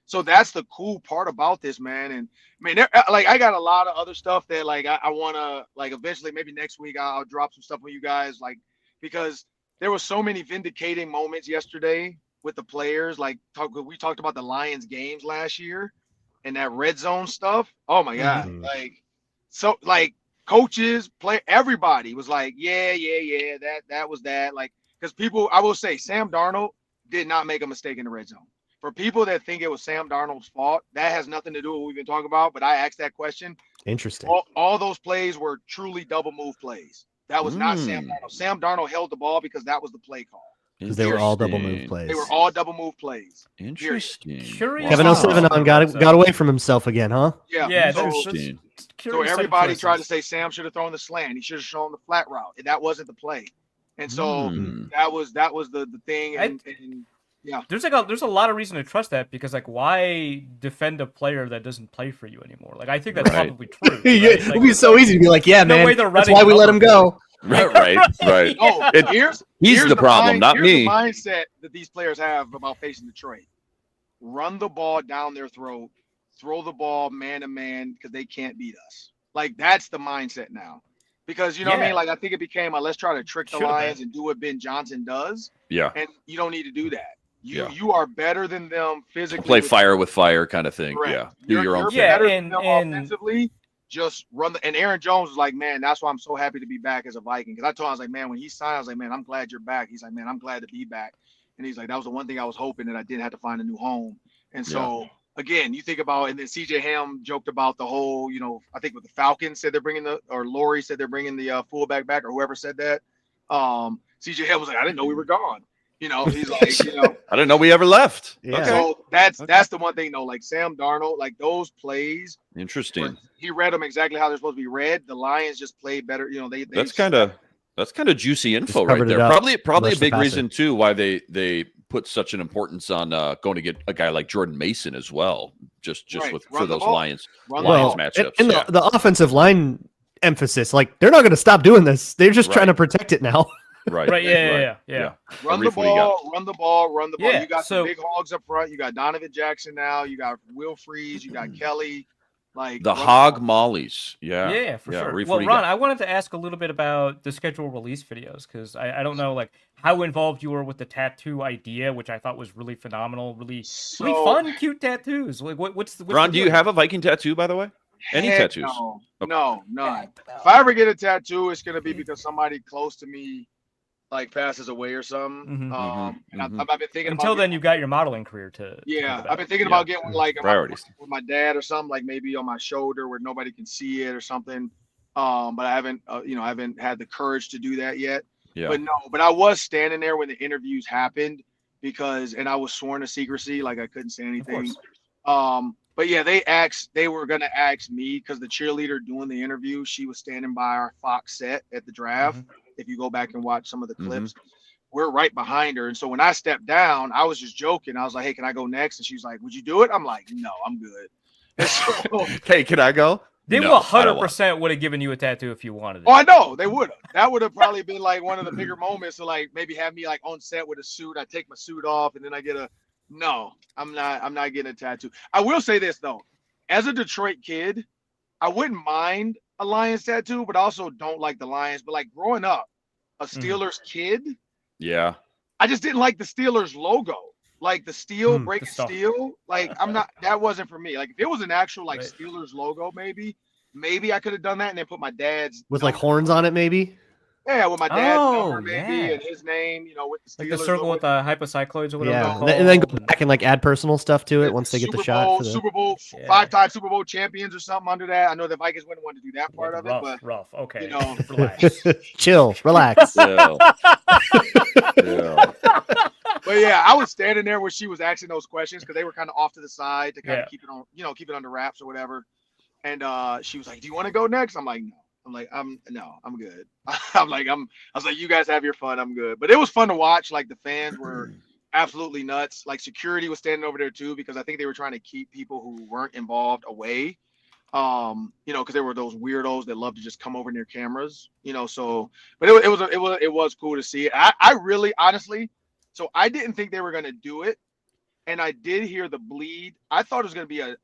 So that's the cool part about this, man. And I mean, I got a lot of other stuff that I want to eventually, maybe next week I'll drop some stuff on you guys, because there was so many vindicating moments yesterday with the players. We talked about the Lions games last year and that red zone stuff. Oh my God. Coaches, everybody was like, yeah, that was that. Because people, I will say, Sam Darnold did not make a mistake in the red zone. For people that think it was Sam Darnold's fault, that has nothing to do with what we've been talking about. But I asked that question. Interesting. All those plays were truly double move plays. That was not Sam Darnold. Sam Darnold held the ball because that was the play call. Because they were all double move plays. They were all double move plays. Interesting. Curious. Kevin 07 got away from himself again, huh? Yeah. So everybody tried to say Sam should have thrown the slant. He should have shown the flat route. And that wasn't the play. And so that was the thing. And yeah, there's a lot of reason to trust that, because why defend a player that doesn't play for you anymore? I think that's probably true. Right? It would be so easy to be like, yeah, no man, way they're that's running why we let him go. Right. Oh, here's the problem, not here's me. The mindset that these players have about facing Detroit: run the ball down their throat, throw the ball man to man, because they can't beat us. That's the mindset now. Because what I mean? I think it became let's try to trick the Lions and do what Ben Johnson does. Yeah. And you don't need to do that. You are better than them physically. Play fire with fire kind of thing. Correct. Yeah. Do your own thing. Better than them offensively. Just run and Aaron Jones was like, man, that's why I'm so happy to be back as a Viking. Because I told him, I was like, man, when he signed, I was like, man, I'm glad you're back. He's like, man, I'm glad to be back. And he's like, that was the one thing I was hoping, that I didn't have to find a new home. And so again, you think about, and then CJ Ham joked about the whole, I think with the Falcons said they're bringing or Lori said they're bringing the fullback back, or whoever said that. CJ Ham was like, I didn't know we were gone. He's like, I didn't know we ever left. Yeah. Okay. So that's the one thing, though. Sam Darnold, those plays. Interesting. He read them exactly how they're supposed to be read. The Lions just played better. That's kind of juicy info right there. Probably a big reason too why they put such an importance on going to get a guy like Jordan Mason as well. Just for those Lions matchups. And the offensive line emphasis, they're not going to stop doing this. They're just trying to protect it now. Right. Yeah. Run the ball. Yeah, You got some big hogs up front. You got Donovan Jackson now. You got Will Freeze. You got Kelly. The hog mollies. Yeah, for sure. Reef, well, Ron, I wanted to ask a little bit about the schedule release videos, because I don't know how involved you were with the tattoo idea, which I thought was really phenomenal, really fun, cute tattoos. What's Ron, do you have a Viking tattoo, by the way? Any tattoos? No, none. If I ever get a tattoo, it's gonna be because somebody close to me passes away or something. And I've been thinking until then you've got your modeling career to I've been thinking about getting one priorities with my dad or something, maybe on my shoulder where nobody can see it or something. But I haven't, I haven't had the courage to do that yet. Yeah. But I was standing there when the interviews happened and I was sworn to secrecy, like I couldn't say anything. But yeah, they were gonna ask me because the cheerleader doing the interview, she was standing by our Fox set at the draft. If you go back and watch some of the clips, we're right behind her. And so when I stepped down, I was just joking. I was like, "Hey, can I go next?" And she's like, "Would you do it?" I'm like, "No, I'm good." And so, Hey, can I go? They No, 100% would have given you a tattoo if you wanted it. oh, I know they would have. That would have probably been like one of the bigger moments to like maybe have me like on set with a suit. I take my suit off and then I get a. No, I'm not getting a tattoo. I will say this though, as a Detroit kid, I wouldn't mind a Lions tattoo, but I also don't like the Lions. But like growing up, a Steelers kid, Yeah. I just didn't like the Steelers logo. Like the steel, breaking the stuff. steel. Like that wasn't for me. Like if it was an actual like Right. Steelers logo, maybe I could have done that and then put my dad's With like number. horns on it, maybe. Yeah, with my dad's Oh, number, maybe, yeah. and his name, with the Steelers. Like the circle logo. with the hypocycloids or whatever Yeah, they're called. and then go back and like add personal stuff to it once they get the Super shot. Bowl, For the... Super Bowl, Yeah. 5-time Super Bowl champions or something under that. I know the Vikings wouldn't want to do that part of it, but rough. Okay, relax. Chill, relax. Yeah. Yeah. But yeah, I was standing there when she was asking those questions because they were kind of off to the side to kind of keep it on, keep it under wraps or whatever. And she was like, "Do you want to go next?" I'm like, "No." I'm like, I'm good. I was like, "You guys have your fun. I'm good." But it was fun to watch. Like the fans were absolutely nuts. Like security was standing over there too because I think they were trying to keep people who weren't involved away. Because there were those weirdos that love to just come over near cameras. So, but it was cool to see. I really honestly, so I didn't think they were gonna do it. And I did hear the bleed. I thought it was gonna be at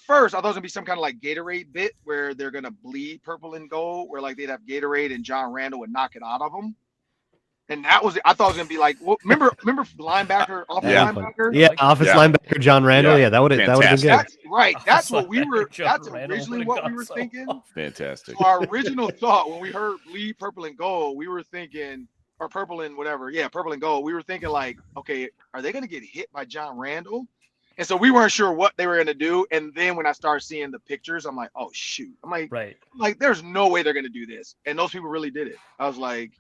first I thought it was gonna be some kind of like Gatorade bit where they're gonna bleed purple and gold, where like they'd have Gatorade and John Randall would knock it out of them. And that was I thought it was gonna be like, well, remember linebacker, offensive linebacker? Yeah, office linebacker John Randall. Yeah, that would have been good. That's right. That's what we were. John That's Randall originally would've what we gone were so thinking. Fantastic. So our original thought when we heard bleed purple and gold, we were thinking. Or purple and whatever. Yeah, purple and gold. We were thinking like, okay, are they going to get hit by John Randall? And so we weren't sure what they were going to do. And then when I started seeing the pictures, I'm like, oh, shoot. I'm like, there's no way they're going to do this. And those people really did it. I was like,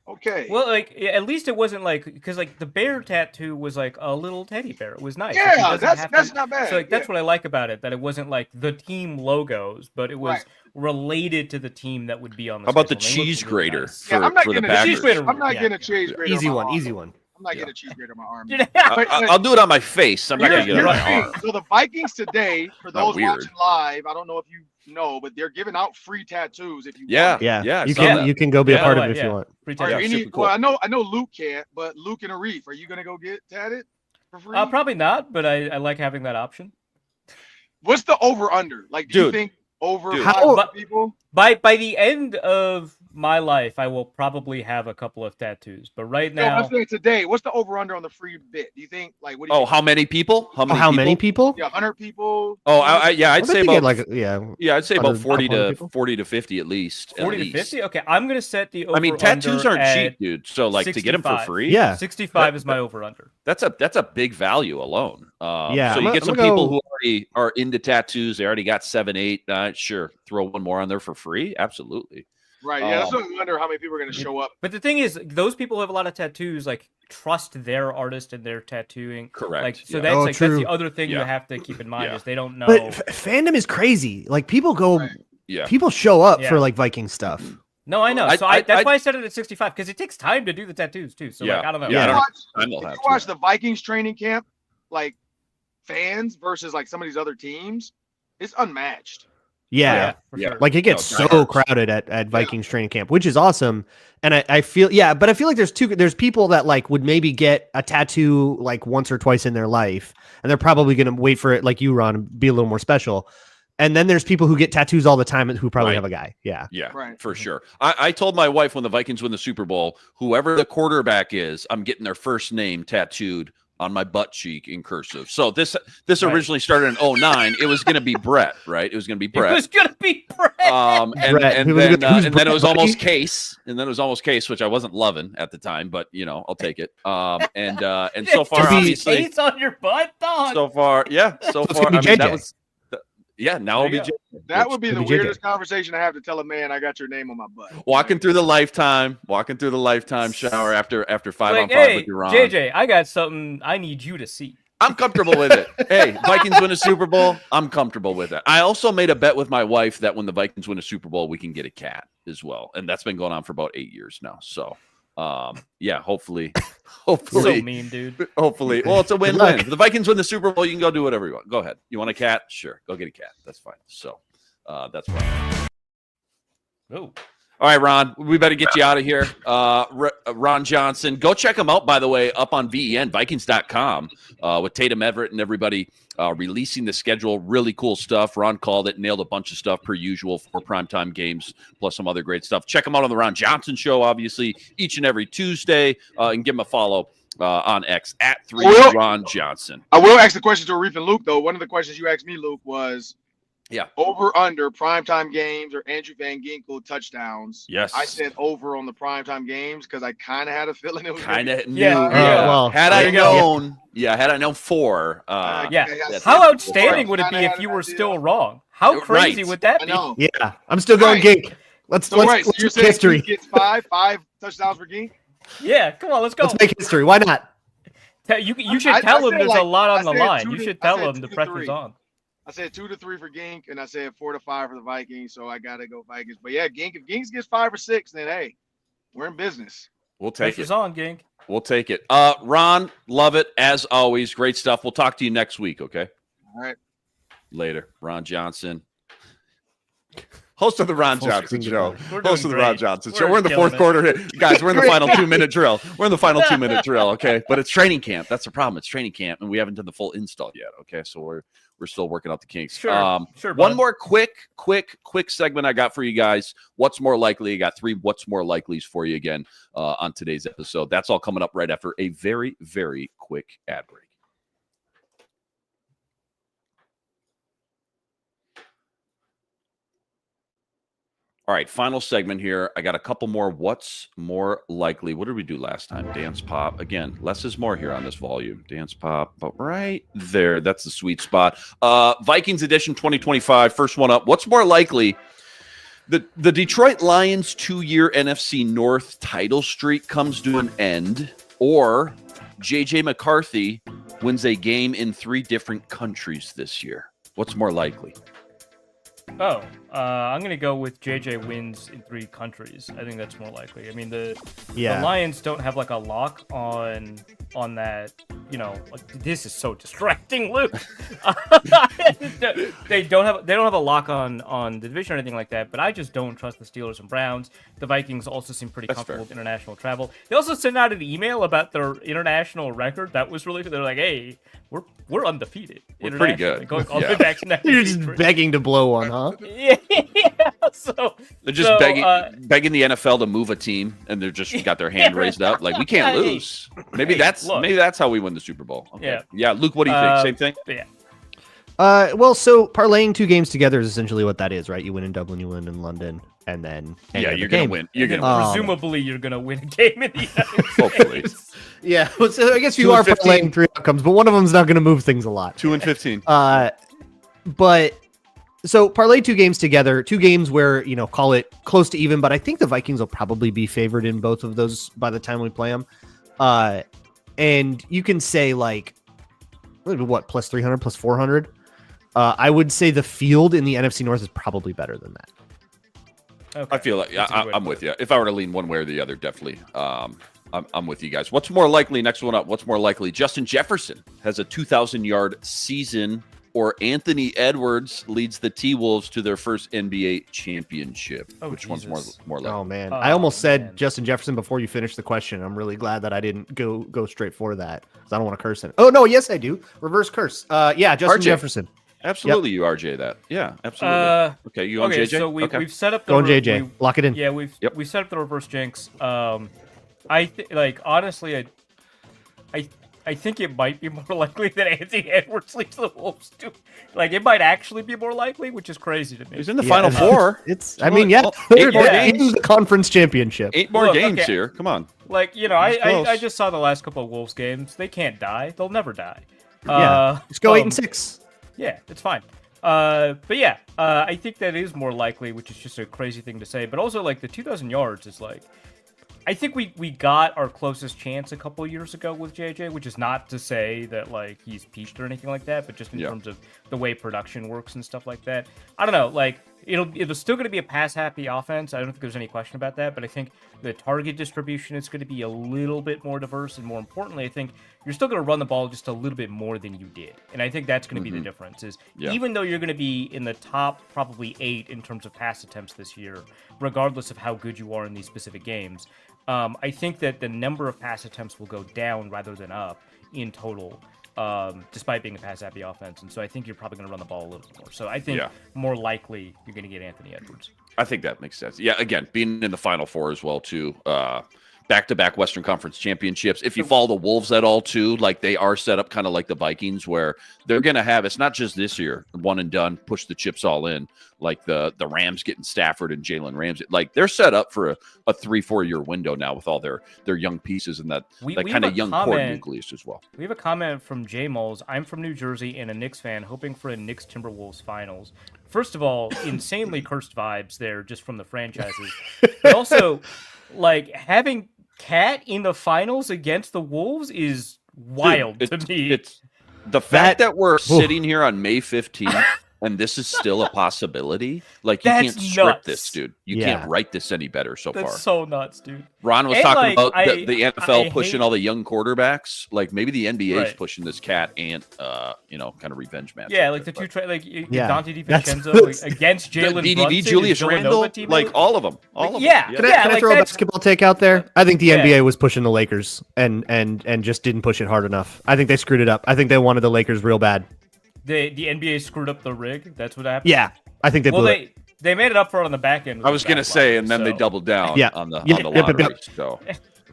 okay. Well, like at least it wasn't like because like the bear tattoo was like a little teddy bear. It was nice. Yeah, like, that's not bad. So like that's what I like about it, that it wasn't like the team logos, but it was related to the team that would be on the. How about the schedule. cheese grater Nice. I'm not for the getting Packers? I'm not getting a cheese grater. Easy on my one, arm. easy one. I'm not getting a cheese grater on my arm. I'll do it on my face. I'm not going to get it on my arm. So the Vikings today, for Not those weird. watching live, I don't know if you know, but they're giving out free tattoos if you Yeah. want. Yeah, I you saw can that. you can go be a Yeah, part by of the it if way, you want. Free Are tattoo. any, super cool. well, I know Luke can't, but Luke and Arif, are you gonna go get tatted for free? Probably not, but I like having that option. What's the over under? Like, do you Dude. think over Dude. 500 people? By the end of my life, I will probably have a couple of tattoos. But right No, now, I'm saying today. What's the over under on the free bit? Do you think like what? Do you Oh, think? how many people? How many people? Yeah, 100 people. Oh, I'd I say think about I'd say about 100 40 to people. 40 to 50 at least. 40 to 50. Okay, I'm gonna set the over. I mean, tattoos aren't at cheap, dude. So like to get them for 65. free, Yeah. 65 is my over under. that's a big value alone. Yeah, so I'm you gonna- get some I'm gonna people go- who already are into tattoos. They already got 7, 8. Sure, throw one more on there for free. Absolutely. Right. Yeah, that's what I wonder how many people are gonna show up. But the thing is, those people who have a lot of tattoos like trust their artist and their tattooing. Correct, Like so yeah. that's Oh, that's true. the other thing you Yeah. have to keep in mind Yeah. is they don't know. But fandom is crazy. Like people go, Right. Yeah. people show up Yeah. for like Viking stuff. No, I know. I- So I- that's I- why I set it at 65 because it takes time to do the tattoos too. So like I don't know. Yeah, I If don't you know. watch- Time they'll if have you to. watch the Vikings training camp, like fans versus like some of these other teams, it's unmatched. Yeah. for Yeah. sure. Like it gets No, so diehards. crowded at Vikings training camp, which is awesome. And I feel, but I feel like there's people that like would maybe get a tattoo like once or twice in their life. And they're probably going to wait for it like you, Ron, and be a little more special. And then there's people who get tattoos all the time and who probably Right. have a guy. Yeah. Yeah, Right. for sure. I told my wife when the Vikings win the Super Bowl, whoever the quarterback is, I'm getting their first name tattooed on my butt cheek in cursive. So this Right. originally started in 2009. It was going to be Brett, right? It was going to be It Brett. was gonna be Brett. And Brett. and Who was then it- who's and then it was Brett, almost buddy? Case, and then it was almost Case, which I wasn't loving at the time, but I'll take it. And so far, be obviously, Ace on your butt, dog. so far, yeah, so it's far, gonna be I mean, JJ. that was. Yeah, now it'll be There you JJ. That would be the Maybe JJ. weirdest conversation to have to tell a man I got your name on my butt. Walking through the lifetime shower after 5 Like, on 5 hey, with your Ron. JJ, I got something I need you to see. I'm comfortable with it. Hey, Vikings win a Super Bowl. I'm comfortable with it. I also made a bet with my wife that when the Vikings win a Super Bowl, we can get a cat as well, and that's been going on for about 8 years now. So, yeah, hopefully, So mean, dude. hopefully. Well, it's a win-win. If the Vikings win the Super Bowl, you can go do whatever you want. Go ahead. You want a cat? Sure, go get a cat. That's fine. So, that's fine. Oh. All right, Ron, we better get you out of here. Ron Johnson. Go check him out, by the way, up on VEN, Vikings.com, with Tatum Everett and everybody releasing the schedule. Really cool stuff. Ron called it, nailed a bunch of stuff per usual for primetime games, plus some other great stuff. Check him out on the Ron Johnson Show, obviously, each and every Tuesday, and give him a follow on X, @3 Ron Johnson. I will ask the question to Arif and Luke, though. One of the questions you asked me, Luke, was over under primetime games or Andrew Van Ginkel touchdowns. Yes. I said over on the primetime games because I kind of had a feeling it was Kind of knew. Yeah. Well, had there I you go. known, had I known 4. Yeah. That's How it. outstanding would it be if you were still wrong? How crazy would that I be? know. Yeah, I'm still going Right. Gink. Let's So, right, so let's you're make saying history. Gink gets five touchdowns for Gink? Yeah, come on, let's go. Let's make history. Why not? You should I tell him said, there's like, a lot I on the said line. 2 You to- should I tell said him 2 the to pressure's 3. on. I said 2 to 3 for Gink, and I said 4 to 5 for the Vikings. So I gotta go Vikings. But yeah, Gink. If Gink gets 5 or 6, then hey, we're in business. We'll take Pressure's it. on, Gink. We'll take it. Ron, love it as always. Great stuff. We'll talk to you next week. Okay. All right. Later. Ron Johnson, host of the Ron Johnson Show. We're Host of doing the Ron great. Johnson We're Show. We're in the killing fourth it. quarter here. Guys, we're in the final 2-minute drill. We're in the final 2-minute drill, okay? But it's training camp. That's the problem. It's training camp, and we haven't done the full install yet, okay? So we're still working out the kinks. Sure, sure. One bud. more quick segment I got for you guys. What's more likely? I got 3 what's more likelies for you again on today's episode. That's all coming up right after a very, very quick ad break. All right, final segment here. I got a couple more. What's more likely? What did we do last time? Dance pop. Again, less is more here on this volume. Dance pop, but right there. That's the sweet spot. Vikings edition 2025. First one up. What's more likely? The Detroit Lions 2-year NFC North title streak comes to an end, or JJ McCarthy wins a game in 3 different countries this year. What's more likely? Oh, I'm gonna go with JJ wins in 3 countries. I think that's more likely. I mean, the Lions don't have like a lock on that. You know, like, this is so distracting, Luke. they don't have a lock on the division or anything like that. But I just don't trust the Steelers and Browns. The Vikings also seem pretty comfortable with international travel. They also sent out an email about their international record. That was really good. They're like, hey, we're undefeated. We're pretty good. Going all the way back to that. You're just begging to blow one, huh? Yeah. So they're just begging the NFL to move a team, and they're just got their hand raised up, like we can't lose. Maybe that's how we win the Super Bowl. Okay. Yeah. Luke, what do you think? Same thing? Yeah. Well, so parlaying 2 games together is essentially what that is, right? You win in Dublin, you win in London, and then you're gonna win. You're gonna presumably you're gonna win a game in the United hopefully. Yeah, well, so I guess you are parlaying 3 outcomes, but one of them's not going to move things a lot. 2-15. But so parlay 2 games together, 2 games where, call it close to even, but I think the Vikings will probably be favored in both of those by the time we play them. And you can say like, what, plus 300, plus 400? I would say the field in the NFC North is probably better than that. Okay. I feel like I'm with you. If I were to lean one way or the other, definitely. I'm with you guys. What's more likely? Next one up. What's more likely? Justin Jefferson has a 2,000-yard season, or Anthony Edwards leads the T-Wolves to their first NBA championship. Which one's more likely? Oh man, I almost said Justin Jefferson before you finished the question. I'm really glad that I didn't go straight for that because I don't want to curse him. Oh no, yes I do. Reverse curse. Yeah, Justin Jefferson. Absolutely, you RJ that. Yeah, absolutely. Okay, you on JJ? So we've set up the Going JJ. Lock it in. Yeah, we set up the reverse jinx. Honestly, I think it might be more likely that Anthony Edwards leads the Wolves too. Like, it might actually be more likely, which is crazy to me. He's in the Final Four. I mean, yeah, 8 more games. in the conference championship. 8 more games here. Come on. Like, I just saw the last couple of Wolves games. They can't die. They'll never die. Yeah, let's go 8-6. Yeah, it's fine. But yeah, I think that is more likely, which is just a crazy thing to say. But also, like, the 2,000 yards is like, I think we got our closest chance a couple of years ago with JJ, which is not to say that like he's peaked or anything like that, but just in terms of the way production works and stuff like that. I don't know, like it'll still going to be a pass happy offense. I don't think there's any question about that, but I think the target distribution is going to be a little bit more diverse, and more importantly, I think you're still going to run the ball just a little bit more than you did, and I think that's going to be the difference. Is even though you're going to be in the top probably 8 in terms of pass attempts this year, regardless of how good you are in these specific games. I think that the number of pass attempts will go down rather than up in total, despite being a pass-happy offense. And so I think you're probably going to run the ball a little bit more. So I think more likely you're going to get Anthony Edwards. I think that makes sense. Yeah, again, being in the Final Four as well, too. Back-to-back Western Conference championships. If you follow the Wolves at all, too, like they are set up kind of like the Vikings, where they're going to have, it's not just this year, one and done, push the chips all in, like the Rams getting Stafford and Jalen Ramsey. Like they're set up for a 3-4 year window now with all their young pieces and that kind of young core nucleus as well. We have a comment from J Moles. I'm from New Jersey and a Knicks fan, hoping for a Knicks Timberwolves finals. First of all, insanely cursed vibes there just from the franchises. But also, like having Cat in the finals against the Wolves is wild to me. It's the fact that we're sitting here on May 15th and this is still a possibility. Like you can't script this, dude. You can't write this any better so far. That's so nuts, dude. Ron was talking about the NFL pushing all the young quarterbacks. Like maybe the NBA is pushing this Cat and kind of revenge match. Yeah, like the two Dante DiVincenzo against Jalen Brunson, Julius Randle, like all of them. All of them. Can I throw a basketball take out there? I think the NBA was pushing the Lakers and just didn't push it hard enough. I think they screwed it up. I think they wanted the Lakers real bad. The NBA screwed up the rig. That's what happened. Yeah, I think they blew it. They made it up for it on the back end. I was gonna say, and then they doubled down on the lottery. So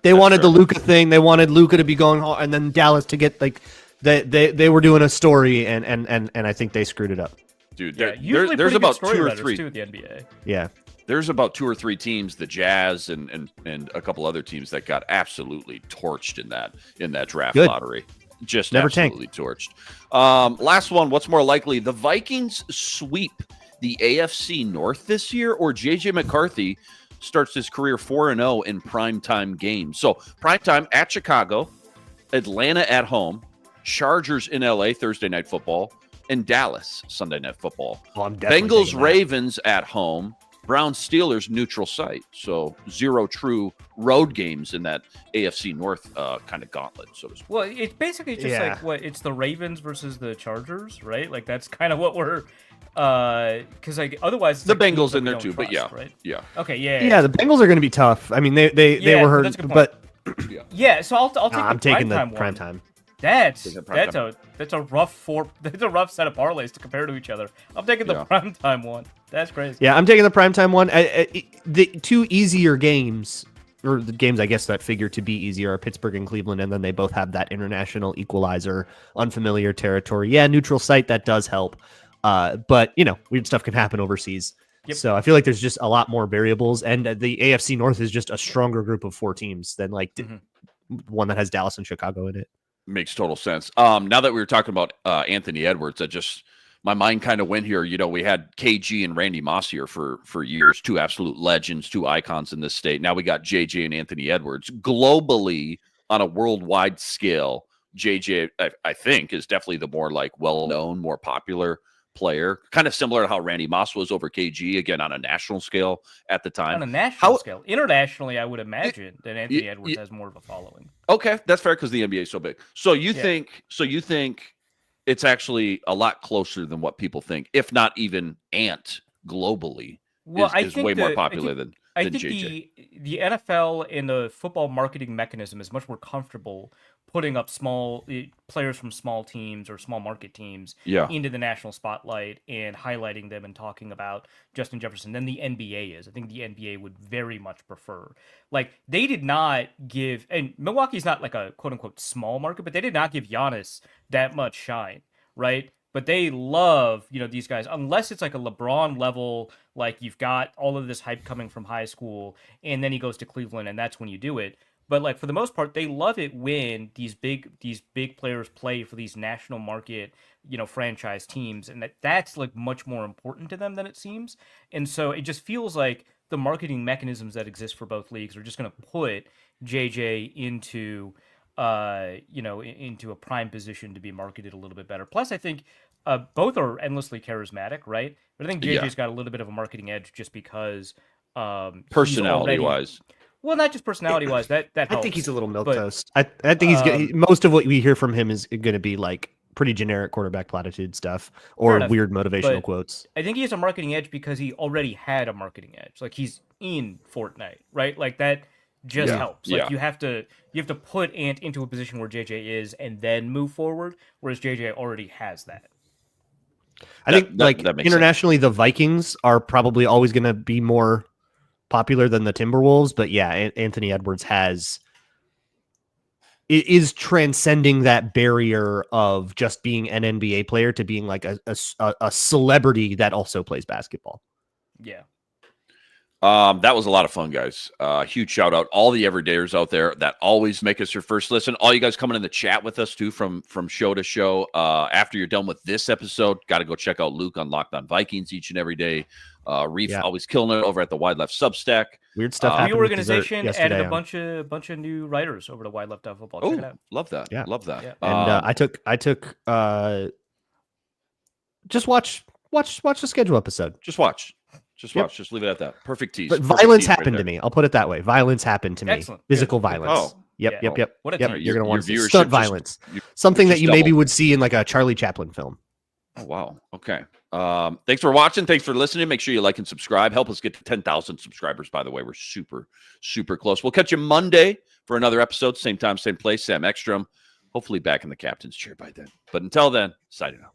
they wanted the Luka thing. They wanted Luka to be going hard, and then Dallas to get like they were doing a story, and I think they screwed it up. Dude, there's about 2 or 3 too at the NBA. Yeah, there's about 2 or 3 teams, the Jazz and a couple other teams that got absolutely torched in that draft lottery. Just never absolutely torched. Last one. What's more likely, the Vikings sweep the AFC North this year, or JJ McCarthy starts his career 4-0 in primetime games? So primetime at Chicago, Atlanta at home, Chargers in LA Thursday night football, and Dallas Sunday night football. Bengals Ravens at home, Browns Steelers neutral site. So 0 true road games in that AFC North kind of gauntlet, so to speak. Well, it's basically just it's the Ravens versus the Chargers, right? Like that's kind of what we're because like otherwise the Bengals in there too, but right? Yeah. Okay, yeah. The Bengals are going to be tough. I mean, they were hurt, but so I'll take. I'm taking the primetime. That's a rough set of parlays to compare to each other. I'm taking the primetime one. That's crazy. Yeah, I'm taking the primetime one. The 2 easier games, or the games I guess that figure to be easier, are Pittsburgh and Cleveland, and then they both have that international equalizer, unfamiliar territory. Yeah, neutral site, that does help. But weird stuff can happen overseas. Yep. So I feel like there's just a lot more variables, and the AFC North is just a stronger group of 4 teams than one that has Dallas and Chicago in it. Makes total sense. Now that we were talking about Anthony Edwards, my mind kind of went here. We had KG and Randy Moss here for years, 2 absolute legends, 2 icons in this state. Now we got JJ and Anthony Edwards. Globally, on a worldwide scale, JJ, I think, is definitely the more well-known, more popular player. Kind of similar to how Randy Moss was over KG, again, on a national scale at the time. On a national scale. Internationally, I would imagine that Anthony Edwards has more of a following. Okay, that's fair because the NBA is so big. So you think it's actually a lot closer than what people think, if not even Ant globally is way more popular than JJ. The NFL and the football marketing mechanism is much more comfortable putting up small players from small teams or small market teams into the national spotlight and highlighting them and talking about Justin Jefferson than the NBA is. I think the NBA would very much prefer. Like, they did not give, and Milwaukee's not like a quote unquote small market, but they did not give Giannis that much shine, right? But they love, these guys, unless it's like a LeBron level, like you've got all of this hype coming from high school, and then he goes to Cleveland, and that's when you do it. But like for the most part, they love it when these big players play for these national market, franchise teams, and that's like much more important to them than it seems. And so it just feels like the marketing mechanisms that exist for both leagues are just going to put JJ into into a prime position to be marketed a little bit better. Plus, I think both are endlessly charismatic, right? But I think JJ's got a little bit of a marketing edge just because personality-wise. Well, not just personality-wise. That helps. I think he's a little milquetoast. I think he's most of what we hear from him is going to be like pretty generic quarterback platitude stuff or weird motivational quotes. I think he has a marketing edge because he already had a marketing edge. Like he's in Fortnite, right? Like that just helps. Like you have to put Ant into a position where JJ is and then move forward, whereas JJ already has that. I think internationally, the Vikings are probably always going to be more popular than the Timberwolves, but yeah, Anthony Edwards is transcending that barrier of just being an NBA player to being like a celebrity that also plays basketball. Yeah. That was a lot of fun, guys. Huge shout out all the everydayers out there that always make us your first listen. All you guys coming in the chat with us too from show to show. After you're done with this episode, got to go check out Luke on Locked On Vikings each and every day. Reef always killing it over at the Wide Left Substack. Weird stuff. New organization added a bunch of new writers over to Wide Left Football. Check it out. Love that. Yeah, love that. Yeah. And I took just watch the schedule episode. Just watch. Just leave it at that. Perfect tease. But violence happened to me. I'll put it that way. Violence happened to me. Excellent. Physical violence. Oh. Yep. What a team. You're going to want to viewership stunt violence. Something that you maybe would see in like a Charlie Chaplin film. Oh, wow. Okay. Thanks for watching. Thanks for listening. Make sure you like and subscribe. Help us get to 10,000 subscribers, by the way. We're super, super close. We'll catch you Monday for another episode. Same time, same place. Sam Ekstrom. Hopefully back in the captain's chair by then. But until then, signing out.